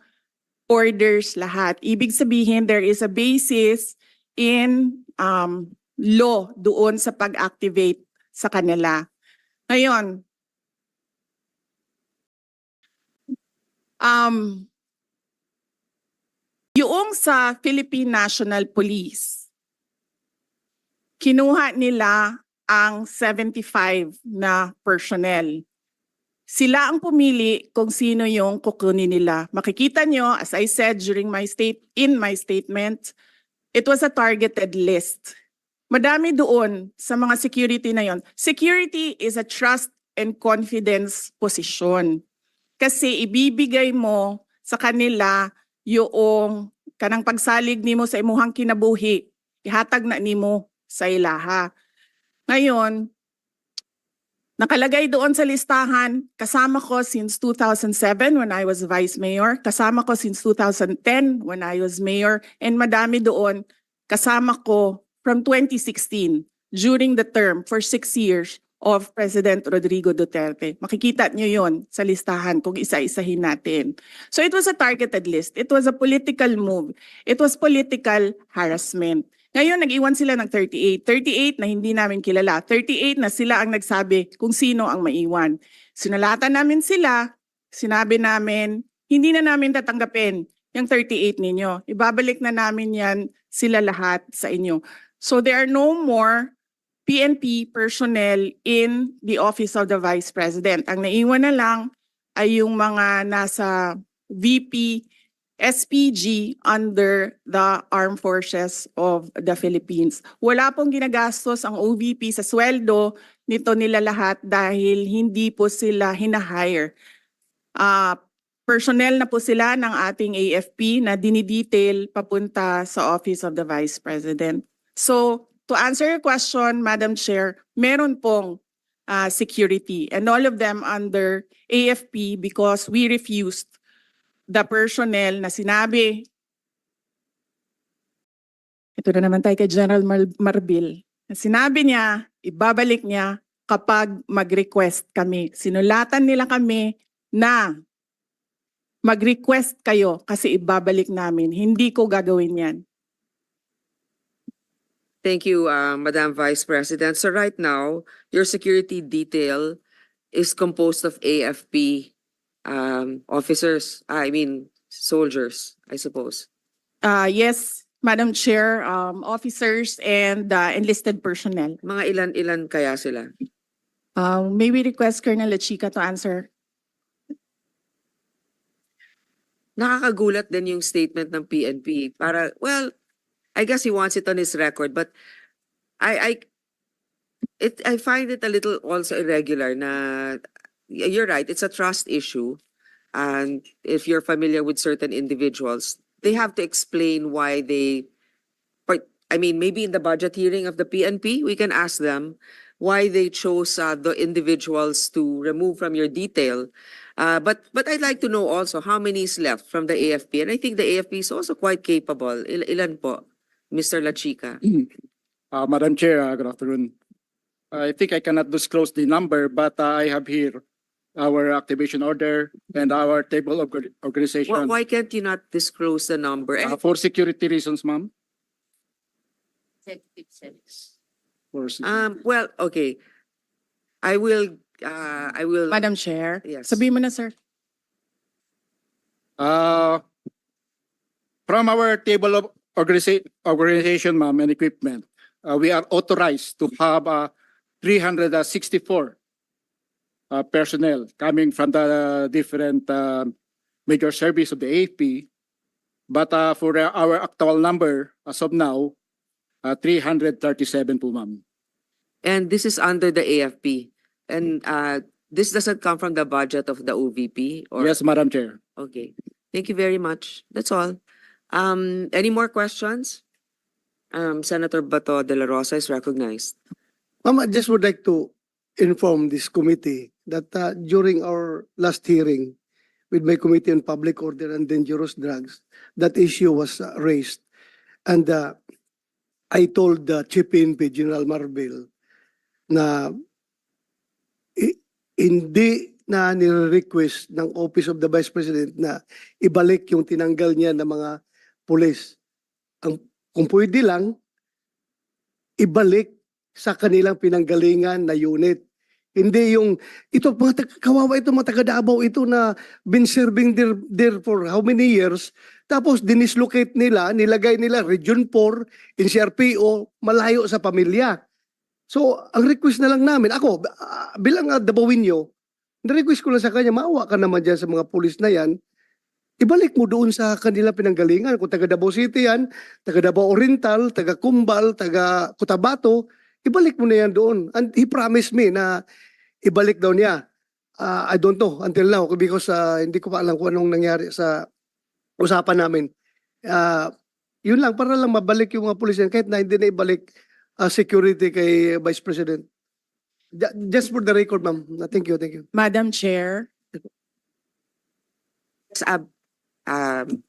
orders lahat. Ibig sabihin, there is a basis in law doon sa pag-activate sa kanila. Ngayon, yung Yung sa Philippine National Police, kinuha nila ang 75 na personnel. Sila ang pumili kung sino yung kukunin nila. Makikita nyo, as I said in my statement, it was a targeted list. Madami doon sa mga security na yon. Security is a trust and confidence position. Kasi ibibigay mo sa kanila yung kanang pagsalig nimo sa imuhang kinabuhi. Ihatag na nimo sa ilaha. Ngayon, nakalagay doon sa listahan, kasama ko since 2007 when I was Vice Mayor, kasama ko since 2010 when I was Mayor, and madami doon, kasama ko from 2016 during the term for 6 years of President Rodrigo Duterte. Makikita nyo yon sa listahan kung isa-isahin natin. So it was a targeted list. It was a political move. It was political harassment. Ngayon, nag-iwan sila ng 38. 38 na hindi namin kilala. 38 na sila ang nagsabi kung sino ang maiwan. Sinalatan namin sila, sinabi namin, hindi na namin tatanggapin yung 38 ninyo. Ibabalik na namin yan sila lahat sa inyo. So there are no more PNP personnel in the Office of the Vice President. Ang naiwan na lang ay yung mga nasa VP SPG under the Armed Forces of the Philippines. Wala pong ginagastos ang OVP sa sweldo nito nila lahat dahil hindi po sila hinahire. Personnel na po sila ng ating AFP na dinidetail papunta sa Office of the Vice President. So, to answer your question, Madam Chair, meron pong security and all of them under AFP because we refused the personnel na sinabi, ito na naman tayo kay General Marbil, na sinabi niya, ibabalik niya kapag mag-request kami. Sinulatan nila kami na mag-request kayo kasi ibabalik namin. Hindi ko gagawin yan. Thank you, Madam Vice President. So right now, your security detail is composed of AFP officers, soldiers, I suppose. Yes, Madam Chair, officers and enlisted personnel. Mga ilan kaya sila? May we request Colonel Lachica to answer? Nakakagulat din yung statement ng PNP. I guess he wants it on his record, but I find it a little also irregular na you're right, it's a trust issue. And if you're familiar with certain individuals, they have to explain why maybe in the budget hearing of the PNP, we can ask them why they chose the individuals to remove from your detail. But I'd like to know also how many is left from the AFP. And I think the AFP is also quite capable. Ilan po, Mr. Lachica? Madam Chair, good afternoon. I think I cannot disclose the number, but I have here our activation order and our table of organization. Why can't you not disclose the number? For security reasons, ma'am. Okay. I will. Madam Chair, Yes. sabihin mo na, sir. From our table of organization, ma'am, and equipment, we are authorized to have 364 personnel coming from the different major service of the AFP. But for our actual number, as of now, 337 po, ma'am. And this is under the AFP. And this doesn't come from the budget of the OVP? Or... Yes, Madam Chair. Okay. Thank you very much. That's all. Any more questions? Senator Bato de la Rosa is recognized. Ma'am, I just would like to inform this committee that during our last hearing with my Committee on Public Order and Dangerous Drugs, that issue was raised. And I told the Chief PNP, General Marbil, na hindi na nire-request ng Office of the Vice President na ibalik yung tinanggal niya ng mga pulis. Kung pwede lang, ibalik sa kanilang pinanggalingan na unit. Hindi yung, ito, kawawa ito, mga taga Davao ito na been serving there for how many years, tapos dinislocate nila, nilagay nila Region 4, NCRPO, malayo sa pamilya. So, ang request na lang namin, ako, bilang Davaoenyo, na-request ko lang sa kanya, maawa ka naman dyan sa mga pulis na yan, ibalik mo doon sa kanila pinanggalingan. Kung taga Davao City yan, taga Davao Oriental, taga Cumbal, taga Cotabato, ibalik mo na yan doon. And he promised me na ibalik daw niya. I don't know until now because hindi ko pa alam kung anong nangyari sa usapan namin. Yun lang, para lang mabalik yung mga pulis yan, kahit na hindi na ibalik security kay Vice President. Just for the record, ma'am. Thank you, thank you. Madam Chair.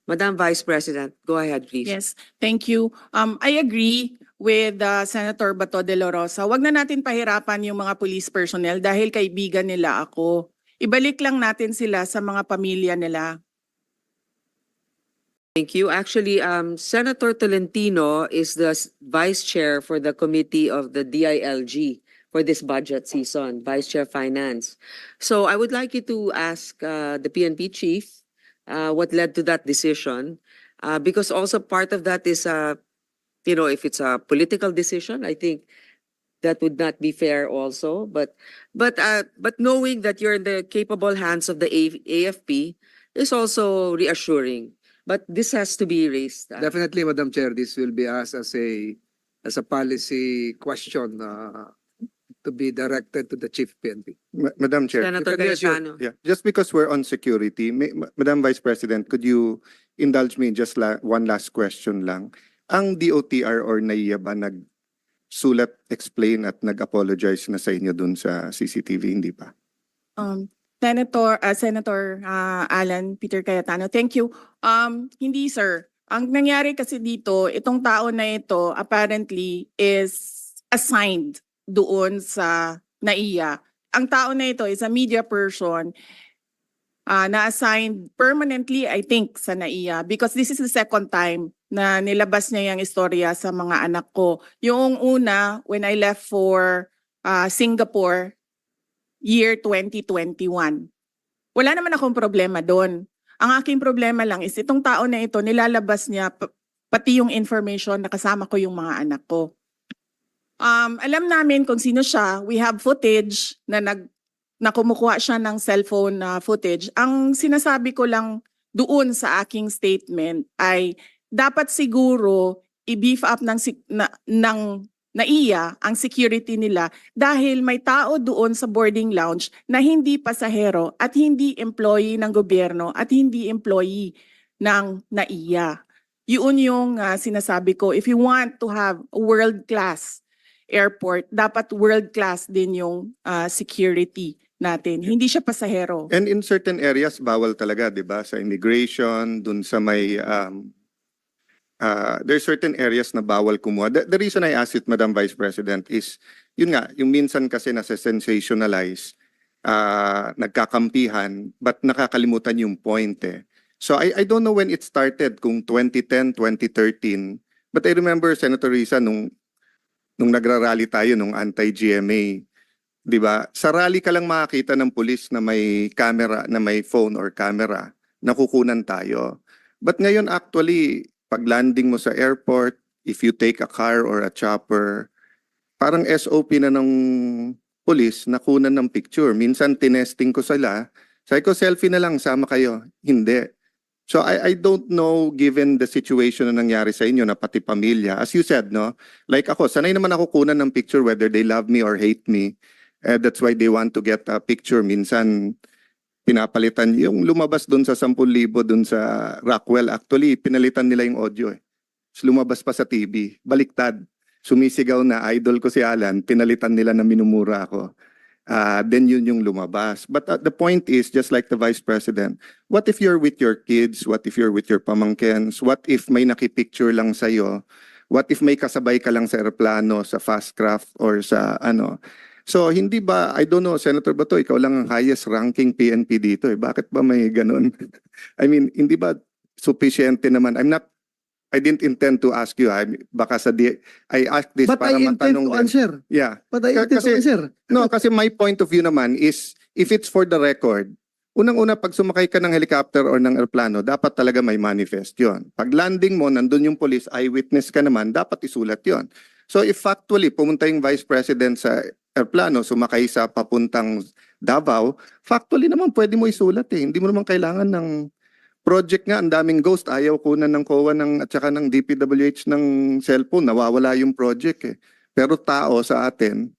Madam Vice President, go ahead, please. Yes, thank you. I agree with Senator Bato de la Rosa. Wag na natin pahirapan yung mga police personnel dahil kaibigan nila ako. Ibalik lang natin sila sa mga pamilya nila. Thank you. Actually, Senator Tolentino is the Vice Chair for the Committee of the DILG for this budget season, Vice Chair Finance. So I would like you to ask the PNP Chief what led to that decision, because also part of that is, if it's a political decision, I think that would not be fair also. But knowing that you're in the capable hands of the AFP is also reassuring. But this has to be raised. Definitely, Madam Chair, this will be asked as a policy question to be directed to the Chief PNP. Madam Chair. Senator If I may assure- Cayetano. Yeah, just because we're on security, Madam Vice President, could you indulge me just one last question lang? Ang DOTR or NAIA ba nagsulat, explain at nag-apologize na sa inyo dun sa CCTV, hindi pa? Senator Alan Peter Cayetano, thank you. Hindi sir. Ang nangyari kasi dito, itong tao na ito apparently is assigned doon sa NAIA. Ang tao na ito is a media person na-assigned permanently, I think, sa NAIA because this is the second time na nilabas niya yung istorya sa mga anak ko. Yung una, when I left for Singapore, year 2021. Wala naman akong problema doon. Ang aking problema lang is itong tao na ito, nilalabas niya pati yung information na kasama ko yung mga anak ko. Alam namin kung sino siya. We have footage na kumukuha siya ng cellphone footage. Ang sinasabi ko lang doon sa aking statement ay dapat siguro i-beef up ng NAIA ang security nila dahil may tao doon sa boarding lounge na hindi pasahero at hindi employee ng gobyerno at hindi employee ng NAIA. Yun yung sinasabi ko. If you want to have a world-class airport, dapat world-class din yung security natin. Hindi siya pasahero. And in certain areas, bawal talaga, di ba? Sa immigration, dun sa may... there's certain areas na bawal kumuha. The reason I asked it, Madam Vice President, is, yun nga, yung minsan kasi nasa-sensationalize, nagkakampihan, but nakakalimutan yung point eh. So I don't know when it started, kung 2010, 2013, but I remember, Senator Risa, nung nagrarally tayo, nung anti-GMA, di ba? Sa rally ka lang makakita ng pulis na may camera, na may phone or camera, nakukunan tayo. But ngayon actually, pag landing mo sa airport, if you take a car or a chopper, parang SOP na ng police, nakunan ng picture. Minsan tinesting ko sila, sabi ko selfie na lang, sama kayo. Hindi. So I don't know, given the situation na nangyari sa inyo na pati pamilya, as you said, no? Like ako, sanay naman ako kunan ng picture whether they love me or hate me. That's why they want to get a picture. Minsan, pinapalitan yung lumabas doon sa 10,000 doon sa Rockwell. Actually, pinalitan nila yung audio eh. So, lumabas pa sa TV. Baliktad. Sumisigaw na idol ko si Alan, pinalitan nila na minumura ako. Then yun yung lumabas. But the point is, just like the Vice President, what if you're with your kids? What if you're with your pamangkens? What if may nakipicture lang sa'yo? What if may kasabay ka lang sa aeroplano, sa fast craft, or sa ano? So hindi ba, I don't know, Senator Bato, ikaw lang ang highest ranking PNP dito eh. Bakit ba may ganun? I mean, hindi ba sufficiente naman? I'm not I didn't intend to ask you. Baka I asked this But para I intend matanong to din. answer. Yeah. But I intend to Kasi- answer. No, kasi my point of view naman is, if it's for the record, unang-una, pag sumakay ka ng helicopter or ng aeroplano, dapat talaga may manifest yon. Pag landing mo, nandun yung police, eyewitness ka naman, dapat isulat yon. So if factually, pumunta yung Vice President sa aeroplano, sumakay sa papuntang Davao, factually naman pwede mo isulat eh. Hindi mo naman kailangan ng project nga, ang daming ghost, ayaw kunan ng COA at saka ng DPWH ng cellphone, nawawala yung project eh. Pero tao sa atin,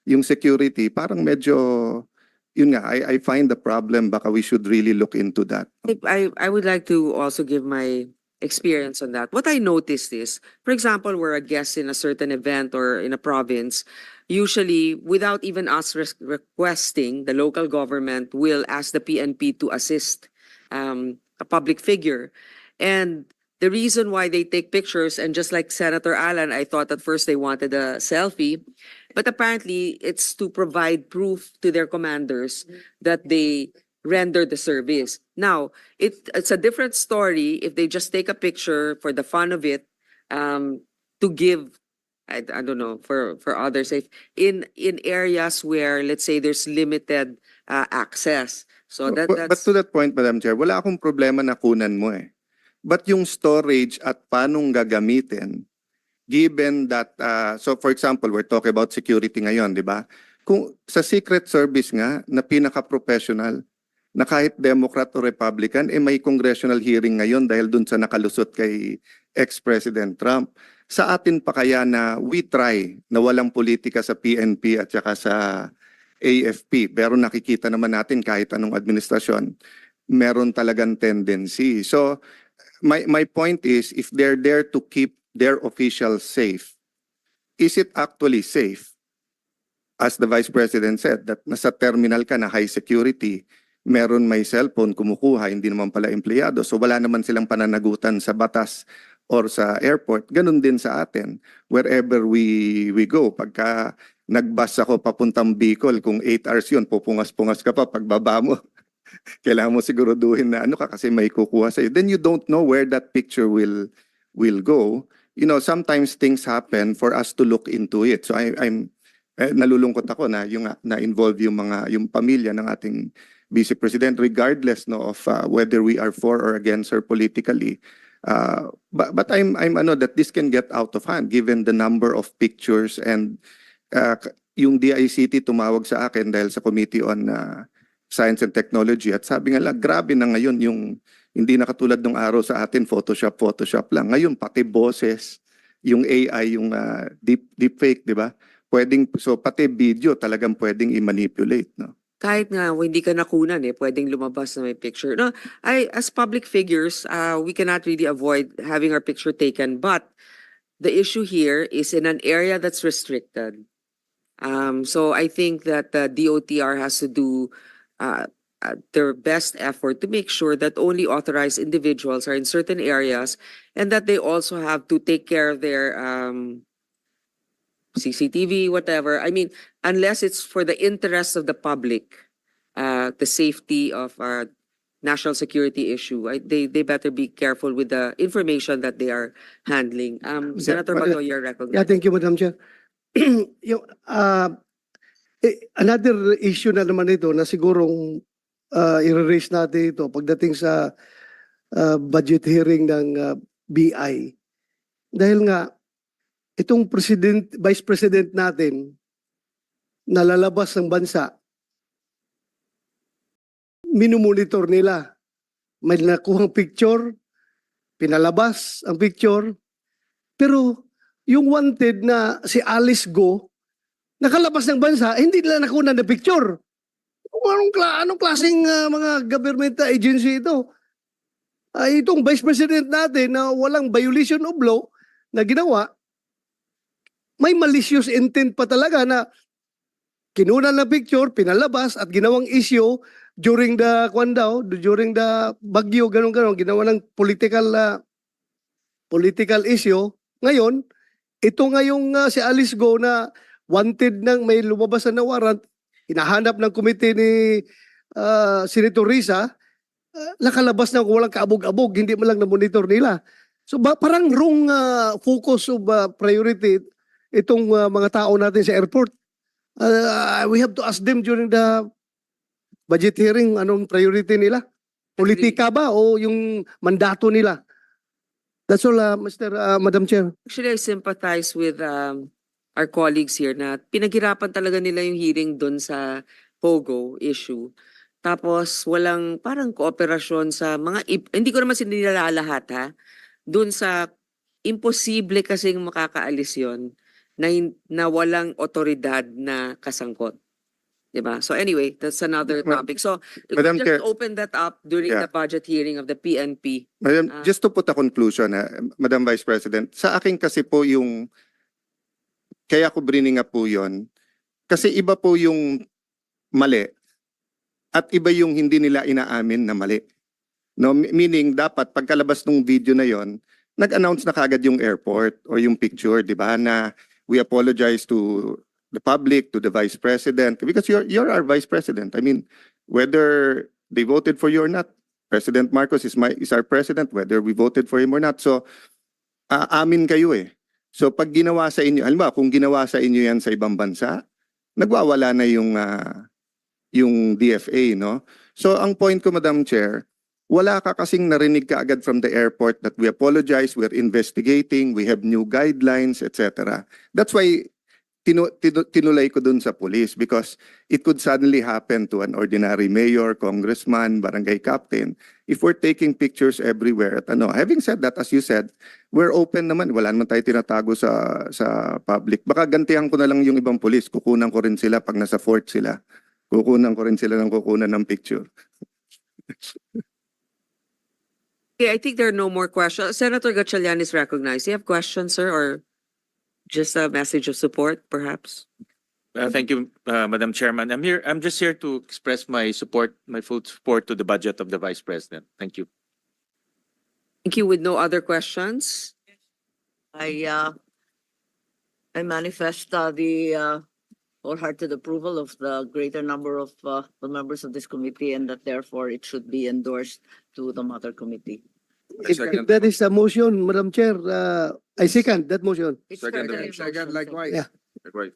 yung security, parang medyo, yun nga, I find the problem, baka we should really look into that. I would like to also give my experience on that. What I noticed is, for example, we're a guest in a certain event or in a province, usually without even us requesting, the local government will ask the PNP to assist a public figure. And the reason why they take pictures, and just like Senator Alan, I thought at first they wanted a selfie, but apparently it's to provide proof to their commanders that they render the service. Now, it's a different story if they just take a picture for the fun of it, to give, I don't know, for others, in areas where, let's say, there's limited access. So But that's to that point, Madam Chair, wala akong problema na kunan mo eh. But yung storage at paanong gagamitin, given that, so for example, we're talking about security ngayon, di ba? Kung sa Secret Service nga, na pinaka-professional, na kahit Democrat o Republican, may congressional hearing ngayon dahil dun sa nakalusot kay ex-President Trump. Sa atin pa kaya na we try na walang politika sa PNP at saka sa AFP, pero nakikita naman natin kahit anong administrasyon, meron talagang tendency. So, my point is, if they're there to keep their officials safe, is it actually safe? As the Vice President said, that nasa terminal ka na high security, meron may cellphone, kumukuha, hindi naman pala empleyado. So wala naman silang pananagutan sa batas or sa airport. Ganun din sa atin, wherever we go. Pagka nag-bus ako papuntang Bicol, kung 8 hours yun, pupungas-pungas ka pa pagbaba mo. Kailangan mo siguraduhin na ano ka kasi may kukuha sa'yo. Then you don't know where that picture will go. You know, sometimes things happen for us to look into it. So I'm nalulungkot ako na yung na-involve yung pamilya ng ating Vice President, regardless no of whether we are for or against her politically. But I'm that this can get out of hand given the number of pictures, and yung DICT tumawag sa akin dahil sa Committee on Science and Technology at sabi nga lang, grabe na ngayon yung hindi na katulad ng araw sa atin, Photoshop lang. Ngayon pati boses, yung AI, yung deepfake, di ba? So pati video talagang pwedeng i-manipulate, no? kahit nga hindi ka nakunan pwedeng lumabas na may picture. No, as public figures, we cannot really avoid having our picture taken, but the issue here is in an area that's restricted. So I think that the DOTR has to do their best effort to make sure that only authorized individuals are in certain areas, and that they also have to take care of their CCTV, whatever. I mean, unless it's for the interest of the public, the safety of our national security issue, they better be careful with the information that they are handling. Senator Bato, you're recognized. Yeah, thank you, Madam Chair. Yung, another issue na naman ito na sigurong i-raise natin ito pagdating sa budget hearing ng BI. Dahil nga, itong Vice President natin, nalalabas ng bansa, minumonitor nila. May nakuhang picture, pinalabas ang picture, pero yung wanted na si Alice Go, nakalabas ng bansa, hindi nila nakuha na picture. Anong klaseng mga government agency ito? Itong Vice President natin na walang violation of law na ginawa, may malicious intent pa talaga na kinunan na picture, pinalabas at ginawang issue during the during the bagyo, ganun, ginawa ng political issue. Ngayon, ito ngayong si Alice Go na wanted nang may lumabas na warrant, hinahanap ng komite ni Senator Risa, nakalabas na walang kaabog-abog, hindi mo lang na-monitor nila. So parang wrong focus of priority itong mga tao natin sa airport. We have to ask them during the budget hearing anong priority nila. Politika ba o yung mandato nila? That's all, Madam Chair. Actually, I sympathize with our colleagues here na pinaghirapan talaga nila yung hearing doon sa POGO issue. Tapos walang parang kooperasyon sa mga, hindi ko naman sinilala lahat ha, doon sa imposible kasing makakaalis yon na walang otoridad na kasangkot. Diba? So anyway, that's another topic. So Madam just Chair. open that up during Yeah. the budget hearing of the PNP. Madam, Ah. just to put a conclusion, Madam Vice President, sa akin kasi po yung, kaya ko bringing up po yun, kasi iba po yung mali at iba yung hindi nila inaamin na mali. No, meaning dapat pagkalabas ng video na yon, nag-announce na kagad yung airport or yung picture, di ba, na we apologize to the public, to the Vice President, because you're our Vice President. I mean, whether they voted for you or not, President Marcos is our president, whether we voted for him or not. So, amin kayo eh. So, pag ginawa sa inyo, halimbawa, kung ginawa sa inyo yan sa ibang bansa, nagwawala na yung DFA, no? So, ang point ko, Madam Chair, wala ka kasing narinig ka agad from the airport that we apologize, we're investigating, we have new guidelines, etc. That's why tinulay ko dun sa police, because it could suddenly happen to an ordinary mayor, congressman, barangay captain, if we're taking pictures everywhere. At ano, having said that, as you said, we're open naman. Wala naman tayo tinatago sa public. Baka gantihan ko na lang yung ibang police. Kukunan ko rin sila pag nasa fort sila. Kukunan ko rin sila ng kukunan ng picture. Okay, I think there are no more questions. Senator Gatchalian is recognized. Do you have questions, sir, or just a message of support, perhaps? Thank you, Madam Chairman. I'm just here to express my support, my full support to the budget of the Vice President. Thank you. Thank you. With no other questions? I manifest the wholehearted approval of the greater number of the members of this committee, and that therefore it should be endorsed to the mother committee. If that is a motion, Madam Chair, I second that motion. It's Second, further second, endorsed, likewise. Yeah. Likewise.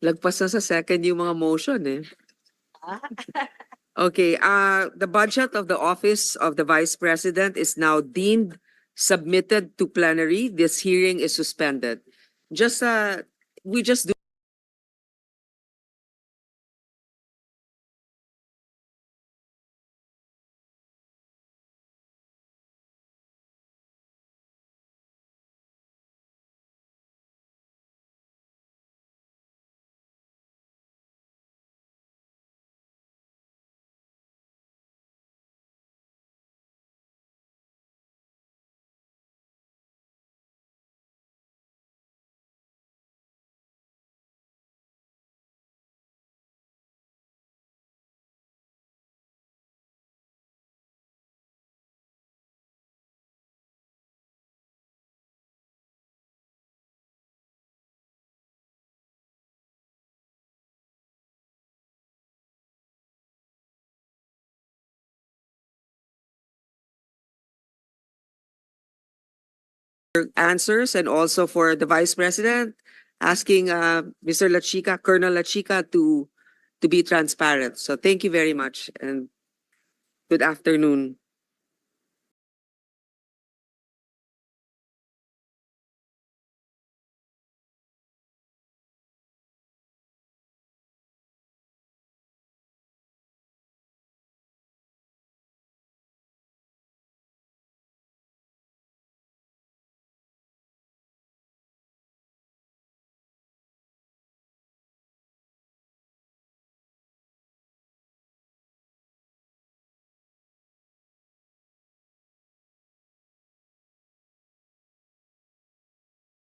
Lagpas na sa second yung mga motion eh. Okay, the budget of the Office of the Vice President is now deemed submitted to plenary. This hearing is suspended. We just do answers, and also for the Vice President, asking Mr. Lachica, Colonel Lachica, to be transparent. So thank you very much and good afternoon.